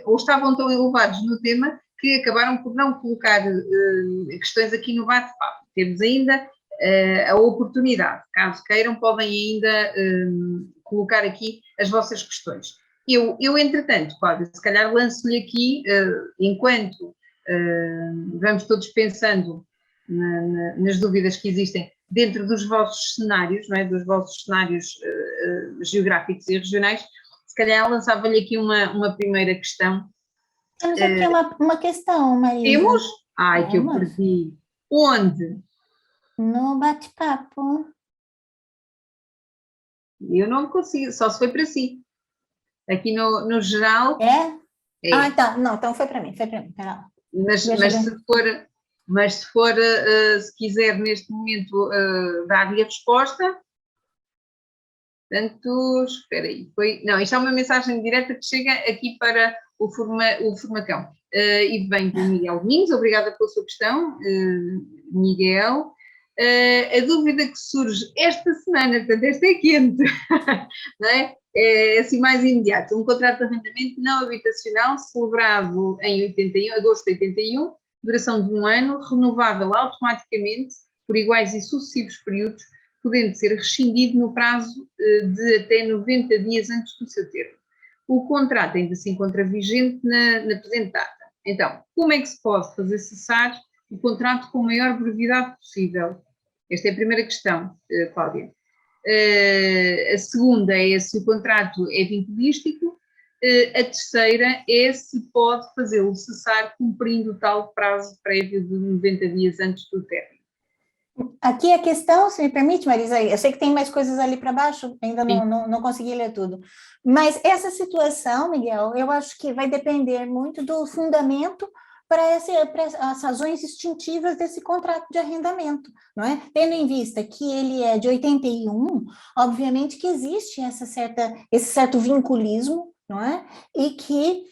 ou estavam tão elevados no tema que acabaram por não colocar questões aqui no bate-papo. Temos ainda a oportunidade, caso queiram, podem ainda colocar aqui as vossas questões. Eu entretanto, Cláudia, se calhar lanço-lhe aqui, enquanto vamos todos pensando nas dúvidas que existem dentro dos vossos cenários, não é? Dos vossos cenários geográficos e regionais, se calhar lançava-lhe aqui uma primeira questão. Temos aqui uma questão, Marisa. Temos? Ai, que eu perdi. Onde? No bate-papo. Eu não consigo, só se foi para si. Aqui no geral... É? Ah, tá. Não, então foi para mim, pera lá. Mas se quiser neste momento dar-lhe a resposta, portanto, espera aí, não, isto é uma mensagem direta que chega aqui para o Formacão, e vem do Miguel Domingos. Obrigada pela sua questão, Miguel. A dúvida que surge esta semana, portanto, esta é quente, não é? É assim mais imediato. Um contrato de arrendamento não habitacional celebrado em agosto de 81, duração de 1 ano, renovável automaticamente por iguais e sucessivos períodos, podendo ser rescindido no prazo de até 90 dias antes do seu termo. O contrato ainda se encontra vigente na presente data. Então, como é que se pode fazer cessar o contrato com a maior brevidade possível? Esta é a primeira questão, Cláudia. A segunda é se o contrato é vinculístico. A terceira é se pode fazê-lo cessar cumprindo o tal prazo prévio de 90 dias antes do término. Aqui a questão, se me permite, Marisa, eu sei que tem mais coisas ali para baixo, ainda não consegui ler tudo, mas essa situação, Miguel, eu acho que vai depender muito do fundamento para as razões extintivas desse contrato de arrendamento, não é? Tendo em vista que ele é de 81, obviamente que existe esse certo vinculismo, não é? E que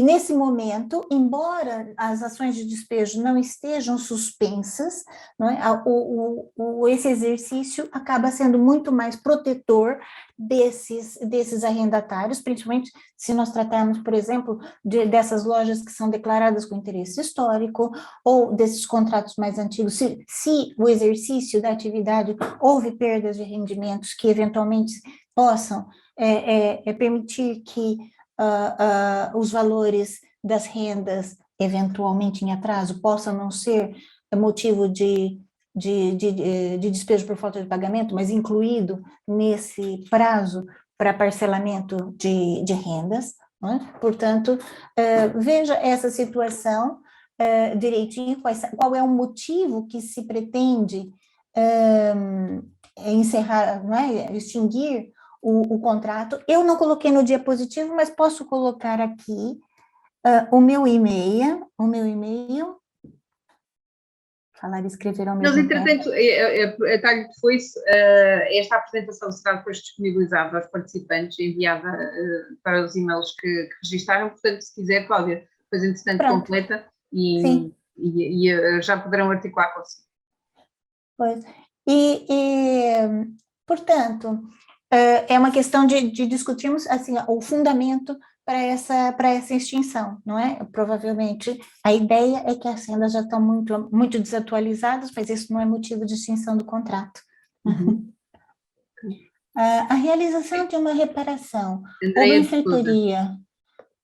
nesse momento, embora as ações de despejo não estejam suspensas, não é? Esse exercício acaba sendo muito mais protetor desses arrendatários, principalmente se nós tratarmos, por exemplo, dessas lojas que são declaradas com interesse histórico, ou desses contratos mais antigos, se o exercício da atividade houve perdas de rendimentos que eventualmente possam permitir que os valores das rendas, eventualmente em atraso, possam não ser motivo de despejo por falta de pagamento, mas incluído nesse prazo para parcelamento de rendas, né? Portanto, veja essa situação direitinho, qual é o motivo que se pretende encerrar, não é? Extinguir o contrato. Eu não coloquei no diapositivo, mas posso colocar aqui o meu e-mail, falar e escrever ao Nós, mesmo tempo. entretanto, a talho de foice, esta apresentação será depois disponibilizada aos participantes, enviada para os e-mails que registaram, portanto, se quiser, Cláudia, depois, entretanto, Pronto. completa Sim. e já poderão articular consigo. Pois. Portanto, é uma questão de discutirmos assim, o fundamento para essa extinção, não é? Provavelmente a ideia é que as rendas já estão muito desatualizadas, mas isso não é motivo de extinção do contrato. Uhum. A realização de uma reparação Andréia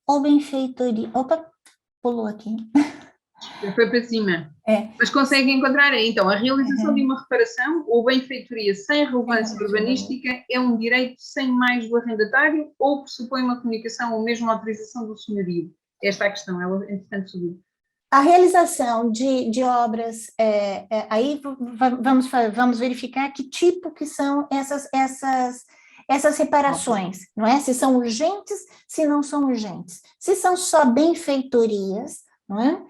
ou benfeitoria, opa, pulou aqui. Foi para cima. É. Mas consegue encontrar, então, a realização de uma reparação ou benfeitoria sem relevância urbanística é um direito sem mais do arrendatário ou pressupõe uma comunicação ou mesmo autorização do senhorio? Esta é a questão, ela, entretanto, subiu. A realização de obras, aí vamos verificar que tipo que são essas reparações, não é? Se são urgentes, se não são urgentes. Se são só benfeitorias, não é?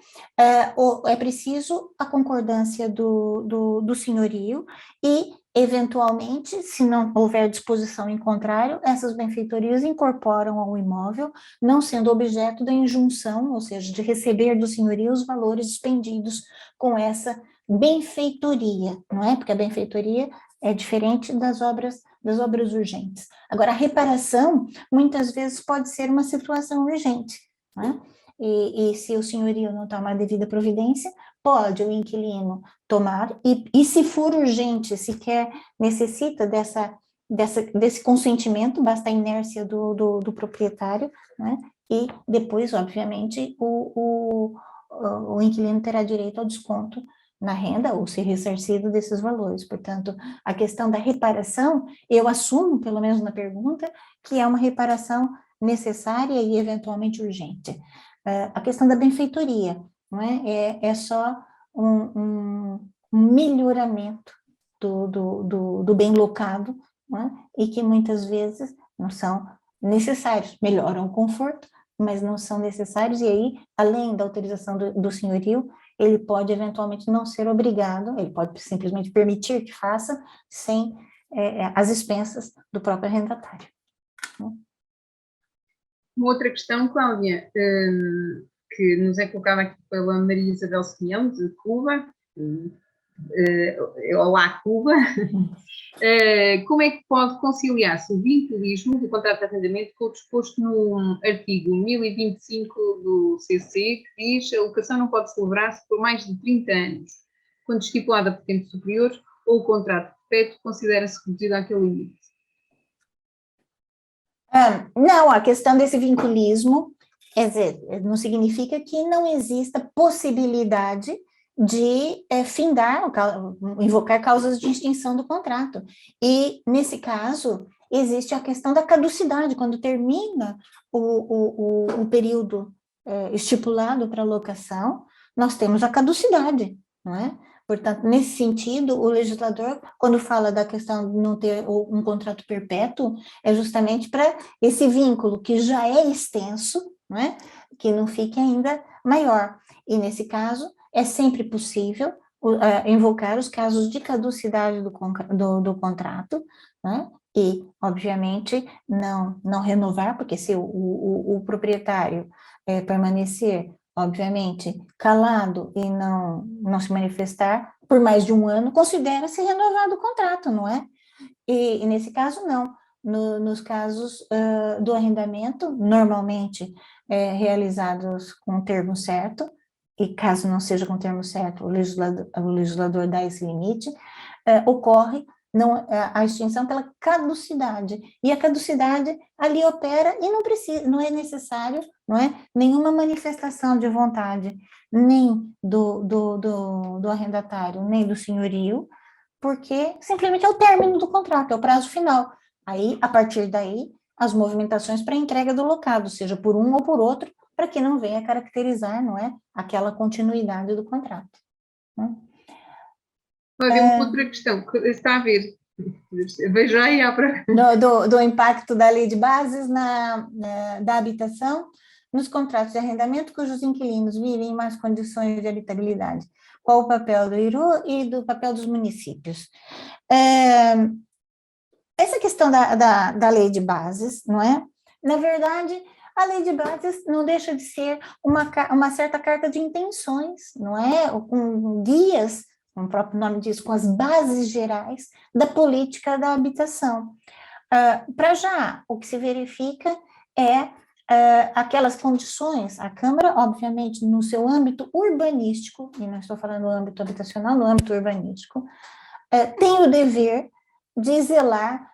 É preciso a concordância do senhorio e, eventualmente, se não houver disposição em contrário, essas benfeitorias incorporam ao imóvel, não sendo objeto da injunção, ou seja, de receber do senhorio os valores expendidos com essa benfeitoria, não é? Porque a benfeitoria é diferente das obras urgentes. Agora, a reparação, muitas vezes, pode ser uma situação urgente, não é? E se o senhorio não tomar devida providência, pode o inquilino tomar, e se for urgente, sequer necessita desse consentimento, basta a inércia do proprietário, né? E depois, obviamente, o inquilino terá direito ao desconto na renda ou ser ressarcido desses valores. Portanto, a questão da reparação, eu assumo, pelo menos na pergunta, que é uma reparação necessária e eventualmente urgente. A questão da benfeitoria, não é? É só um melhoramento do bem locado, não é? E que muitas vezes não são necessários, melhoram o conforto, mas não são necessários, e aí, além da autorização do senhorio, ele pode eventualmente não ser obrigado, ele pode simplesmente permitir que faça, sem as expensas do próprio arrendatário. Uma outra questão, Cláudia, que nos é colocada aqui pela Maria Isabel Simeão, de Cuba, olá Cuba, como é que pode conciliar-se o vinculismo do contrato de arrendamento com o disposto no artigo 1025 do CC, que diz que a locação não pode celebrar-se por mais de 30 anos, quando estipulada por tempo superior, ou o contrato perpétuo considera-se reduzido àquele limite? Não, a questão desse vinculismo, quer dizer, não significa que não exista possibilidade de findar, invocar causas de extinção do contrato. E, nesse caso, existe a questão da caducidade, quando termina o período estipulado para locação, nós temos a caducidade, não é? Portanto, nesse sentido, o legislador, quando fala da questão de não ter um contrato perpétuo, é justamente para esse vínculo que já é extenso, não é? Que não fique ainda maior. E, nesse caso, é sempre possível invocar os casos de caducidade do contrato, né? E, obviamente, não renovar, porque se o proprietário permanecer, obviamente, calado e não se manifestar por mais de um ano, considera-se renovado o contrato, não é? E nesse caso, não. Nos casos do arrendamento, normalmente realizados com o termo certo, e caso não seja com o termo certo, o legislador dá esse limite, ocorre a extinção pela caducidade, e a caducidade ali opera e não é necessário, não é, nenhuma manifestação de vontade, nem do arrendatário, nem do senhorio, porque simplesmente é o término do contrato, é o prazo final. Aí, a partir daí, as movimentações para a entrega do locado, seja por um ou por outro, para que não venha caracterizar, não é, aquela continuidade do contrato. Né? Olha, uma outra questão, que está a ver, vejo aí para... Do impacto da lei de bases da habitação nos contratos de arrendamento cujos inquilinos vivem em más condições de habitabilidade. Qual o papel do IRU e do papel dos municípios? Essa questão da lei de bases, não é? Na verdade, a lei de bases não deixa de ser uma certa carta de intenções, não é? Com guias, como o próprio nome diz, com as bases gerais da política da habitação. Para já, o que se verifica é aquelas condições, a Câmara, obviamente, no seu âmbito urbanístico, e não estou falando do âmbito habitacional, no âmbito urbanístico, tem o dever de zelar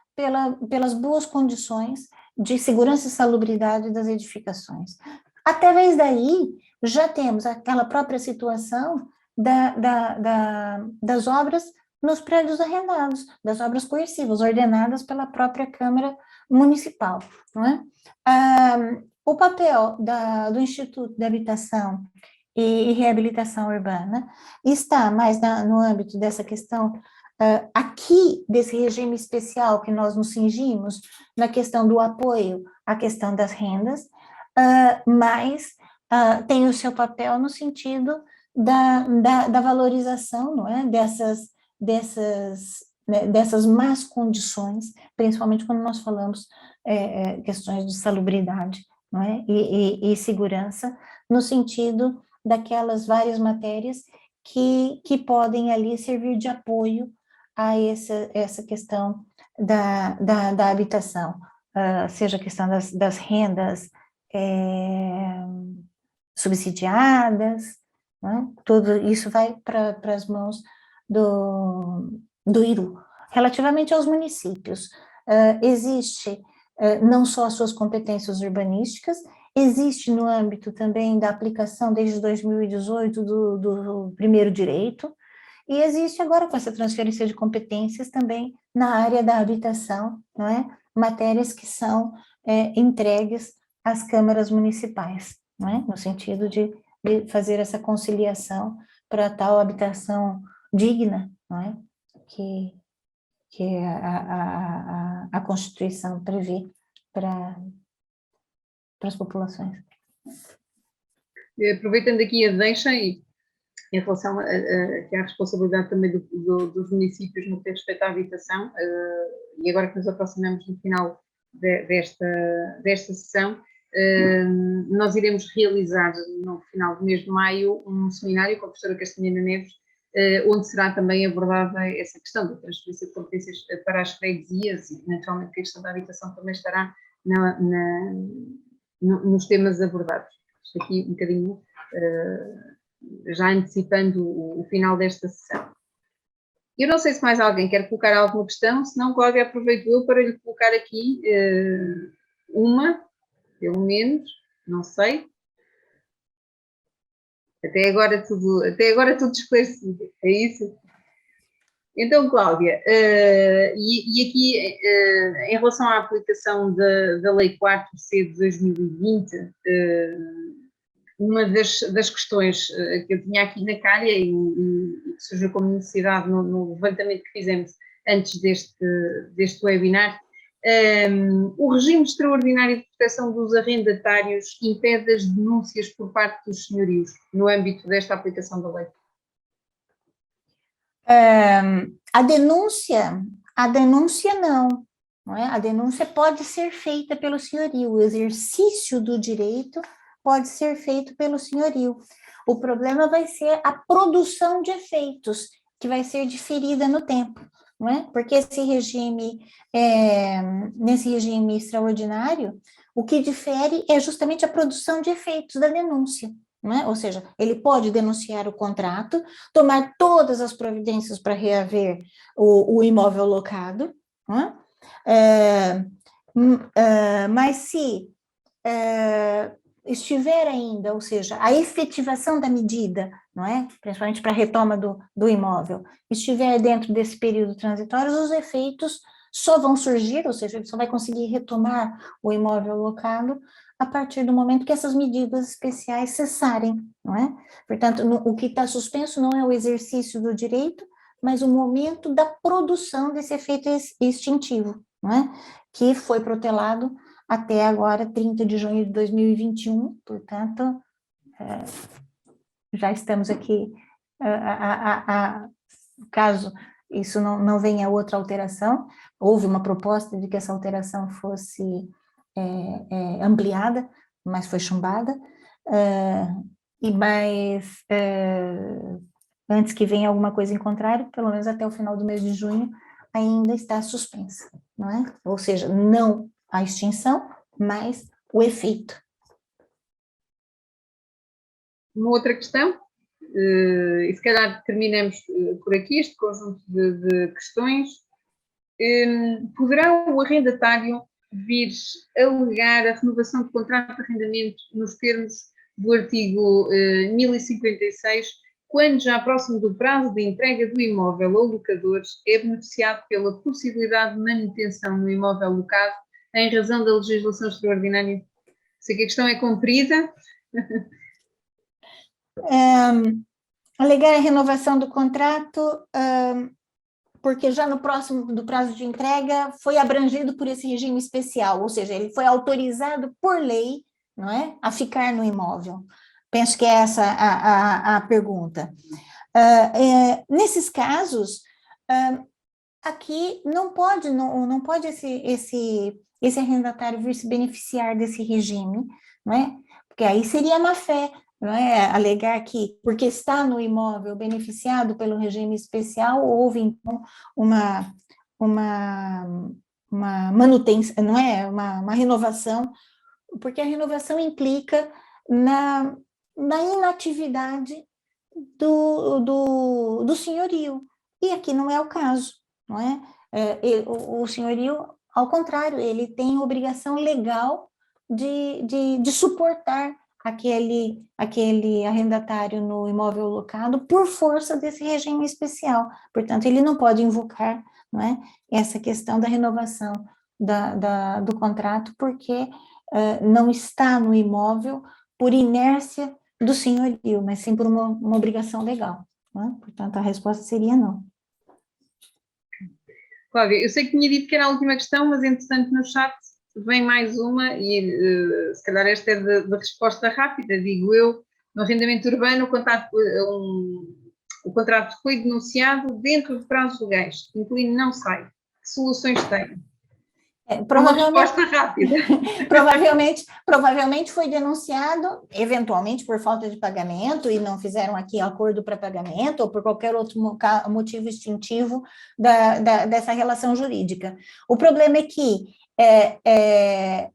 pelas boas condições de segurança e salubridade das edificações. Através daí, já temos aquela própria situação das obras nos prédios arrendados, das obras coercivas, ordenadas pela própria Câmara Municipal. Não é? O papel do Instituto de Habitação e Reabilitação Urbana está mais no âmbito dessa questão aqui, desse regime especial que nós nos cingimos, na questão do apoio à questão das rendas, mas tem o seu papel no sentido da valorização, não é? Dessas más condições, principalmente quando nós falamos questões de salubridade, não é? E segurança, no sentido daquelas várias matérias que podem ali servir de apoio a essa questão da habitação, seja a questão das rendas subsidiadas, né? Tudo isso vai para as mãos do IRU. Relativamente aos municípios, existe não só as suas competências urbanísticas, existe no âmbito também da aplicação desde 2018 do primeiro direito, e existe agora com essa transferência de competências também na área da habitação, não é? Matérias que são entregues às câmaras municipais, não é? No sentido de fazer essa conciliação para tal habitação digna, não é? Que a Constituição prevê para as populações. Aproveitando aqui a deixa e em relação à responsabilidade também dos municípios no que diz respeito à habitação, e agora que nos aproximamos do final desta sessão, nós iremos realizar no final do mês de maio um seminário com a professora Castanheira Neves, onde será também abordada essa questão da transferência de competências para as freguesias e naturalmente que a questão da habitação também estará nos temas abordados. Isto aqui um bocadinho já antecipando o final desta sessão. Eu não sei se mais alguém quer colocar alguma questão, se não, Cláudia, aproveito eu para lhe colocar aqui uma, pelo menos, não sei. Até agora tudo esclarecido, é isso? Então, Cláudia, e aqui em relação à aplicação da Lei 4C de 2020, uma das questões que eu tinha aqui na calha e que surgiu como necessidade no levantamento que fizemos antes deste webinar, o regime extraordinário de proteção dos arrendatários impede as denúncias por parte dos senhorios no âmbito desta aplicação da lei? A denúncia não é? A denúncia pode ser feita pelo senhorio, o exercício do direito pode ser feito pelo senhorio. O problema vai ser a produção de efeitos, que vai ser diferida no tempo, não é? Porque nesse regime extraordinário, o que difere é justamente a produção de efeitos da denúncia, não é? Ou seja, ele pode denunciar o contrato, tomar todas as providências para reaver o imóvel locado, não é? Mas se estiver ainda, ou seja, a efetivação da medida, não é? Principalmente para a retoma do imóvel, estiver dentro desse período transitório, os efeitos só vão surgir, ou seja, ele só vai conseguir retomar o imóvel locado a partir do momento que essas medidas especiais cessarem, não é? Portanto, o que está suspenso não é o exercício do direito, mas o momento da produção desse efeito extintivo, não é? Que foi protelado até agora, 30 de junho de 2021, portanto, já estamos aqui, caso isso não venha outra alteração, houve uma proposta de que essa alteração fosse ampliada, mas foi chumbada, antes que venha alguma coisa em contrário, pelo menos até o final do mês de junho, ainda está suspensa, não é? Ou seja, não a extinção, mas o efeito. Uma outra questão, e se calhar terminamos por aqui este conjunto de questões. Poderá o arrendatário vir alegar a renovação de contrato de arrendamento nos termos do artigo 1056, quando já próximo do prazo de entrega do imóvel ao locador, é beneficiado pela possibilidade de manutenção no imóvel locado em razão da legislação extraordinária? Sei que a questão é comprida. Alegar a renovação do contrato, porque já no próximo do prazo de entrega foi abrangido por esse regime especial, ou seja, ele foi autorizado por lei, não é, a ficar no imóvel. Penso que é essa a pergunta. Nesses casos, aqui não pode esse arrendatário vir se beneficiar desse regime, não é? Porque aí seria má-fé, não é? Alegar que, porque está no imóvel beneficiado pelo regime especial, houve, então, uma manutenção, não é? Uma renovação, porque a renovação implica na inatividade do senhorio, e aqui não é o caso, não é? O senhorio, ao contrário, ele tem obrigação legal de suportar aquele arrendatário no imóvel locado por força desse regime especial. Portanto, ele não pode invocar, não é, essa questão da renovação do contrato, porque não está no imóvel por inércia do senhorio, mas sim por uma obrigação legal. Não é? Portanto, a resposta seria não. Cláudia, eu sei que tinha dito que era a última questão, mas entretanto no chat vem mais uma, e se calhar esta é de resposta rápida, digo eu. No arrendamento urbano, o contrato foi denunciado dentro de prazos legais, o inquilino não sai. Que soluções tem? Provavelmente, uma resposta rápida. provavelmente foi denunciado, eventualmente por falta de pagamento, e não fizeram aqui acordo para pagamento, ou por qualquer outro motivo extintivo dessa relação jurídica. O problema é que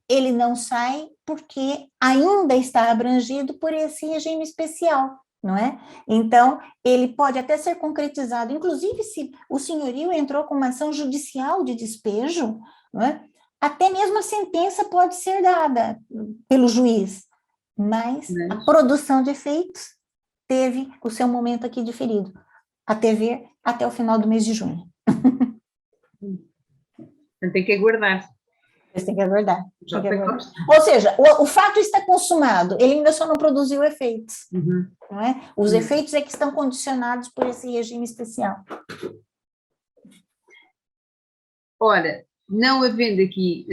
ele não sai porque ainda está abrangido por esse regime especial, não é? Então, ele pode até ser concretizado, inclusive se o senhorio entrou com uma ação judicial de despejo, não é? Até mesmo a sentença pode ser dada pelo juiz, mas a produção de efeitos teve o seu momento aqui diferido, até o final do mês de junho. Tem que aguardar. Você tem que aguardar. Ou seja, o fato está consumado, ele ainda só não produziu efeitos. Não é? Os efeitos é que estão condicionados por esse regime especial. Ora, não havendo aqui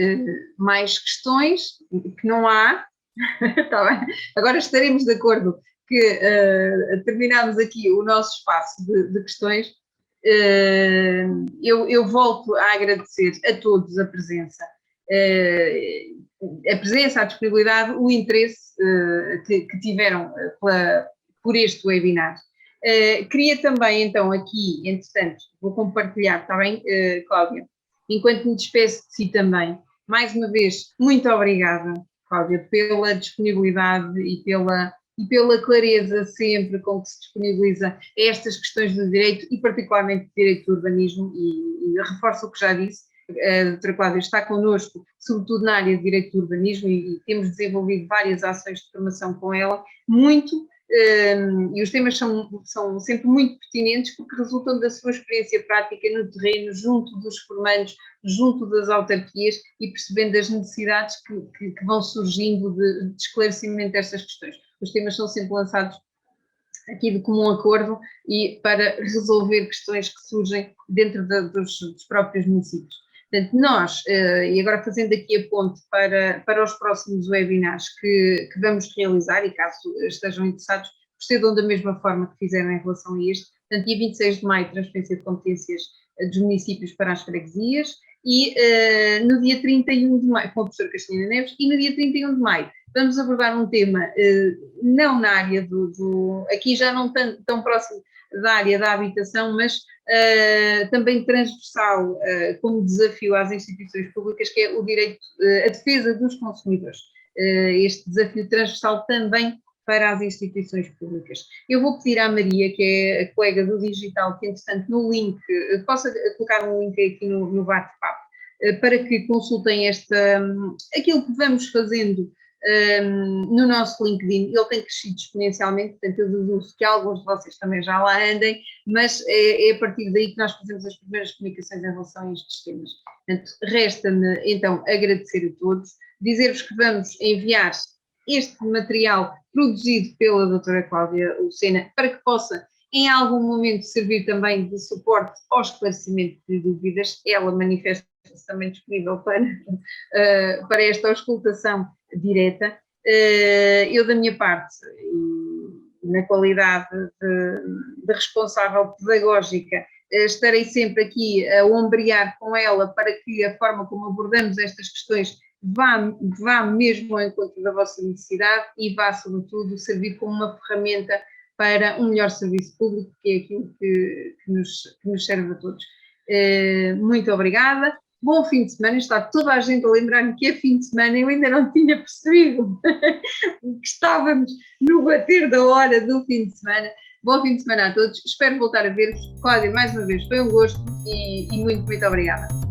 mais questões, que não há, tá bem? Agora estaremos de acordo que terminamos aqui o nosso espaço de questões. Eu volto a agradecer a todos a presença, a disponibilidade, o interesse que tiveram por este webinar. Queria também, então, aqui, entretanto, vou compartilhar, está bem, Cláudia? Enquanto me despeço de si também, mais uma vez, muito obrigada, Cláudia, pela disponibilidade e pela clareza sempre com que se disponibiliza a estas questões do direito e particularmente do direito do urbanismo, e reforço o que já disse, a doutora Cláudia está connosco, sobretudo na área de direito do urbanismo, e temos desenvolvido várias ações de formação com ela, muito e os temas são sempre muito pertinentes porque resultam da sua experiência prática no terreno, junto dos formandos, junto das autarquias e percebendo as necessidades que vão surgindo de esclarecimento destas questões. Os temas são sempre lançados aqui de comum acordo e para resolver questões que surgem dentro dos próprios municípios. Portanto, nós, e agora fazendo aqui a ponte para os próximos webinars que vamos realizar, e caso estejam interessados, procedam da mesma forma que fizeram em relação a este. Portanto, dia 26 de maio, transferência de competências dos municípios para as freguesias, e no dia 31 de maio, com a professora Castanheira Neves, e no dia 31 de maio vamos abordar um tema não na área aqui já não tão próximo da área da habitação, mas também transversal como desafio às instituições públicas, que é o direito, a defesa dos consumidores. Este desafio transversal também para as instituições públicas. Eu vou pedir à Maria, que é a colega do digital, que entretanto no link, possa colocar um link aqui no bate-papo, para que consultem aquilo que vamos fazendo no nosso LinkedIn. Ele tem crescido exponencialmente, portanto eu deduzo que alguns de vocês também já lá andem, mas é a partir daí que nós fazemos as primeiras comunicações em relação a estes temas. Portanto, resta-me então agradecer a todos, dizer-vos que vamos enviar este material produzido pela doutora Cláudia Lucena para que possa em algum momento servir também de suporte ao esclarecimento de dúvidas. Ela manifesta-se também disponível para esta auscultação direta. Eu, da minha parte, e na qualidade de responsável pedagógica, estarei sempre aqui a ombrear com ela para que a forma como abordamos estas questões vá mesmo ao encontro da vossa necessidade e vá, sobretudo, servir como uma ferramenta para um melhor serviço público, que é aquilo que nos serve a todos. Muito obrigada. Bom fim de semana. Está toda a gente a lembrar-me que é fim de semana. Eu ainda não tinha percebido que estávamos no bater da hora do fim de semana. Bom fim de semana a todos. Espero voltar a ver-vos. Cláudia, mais uma vez, foi um gosto e muito, muito obrigada.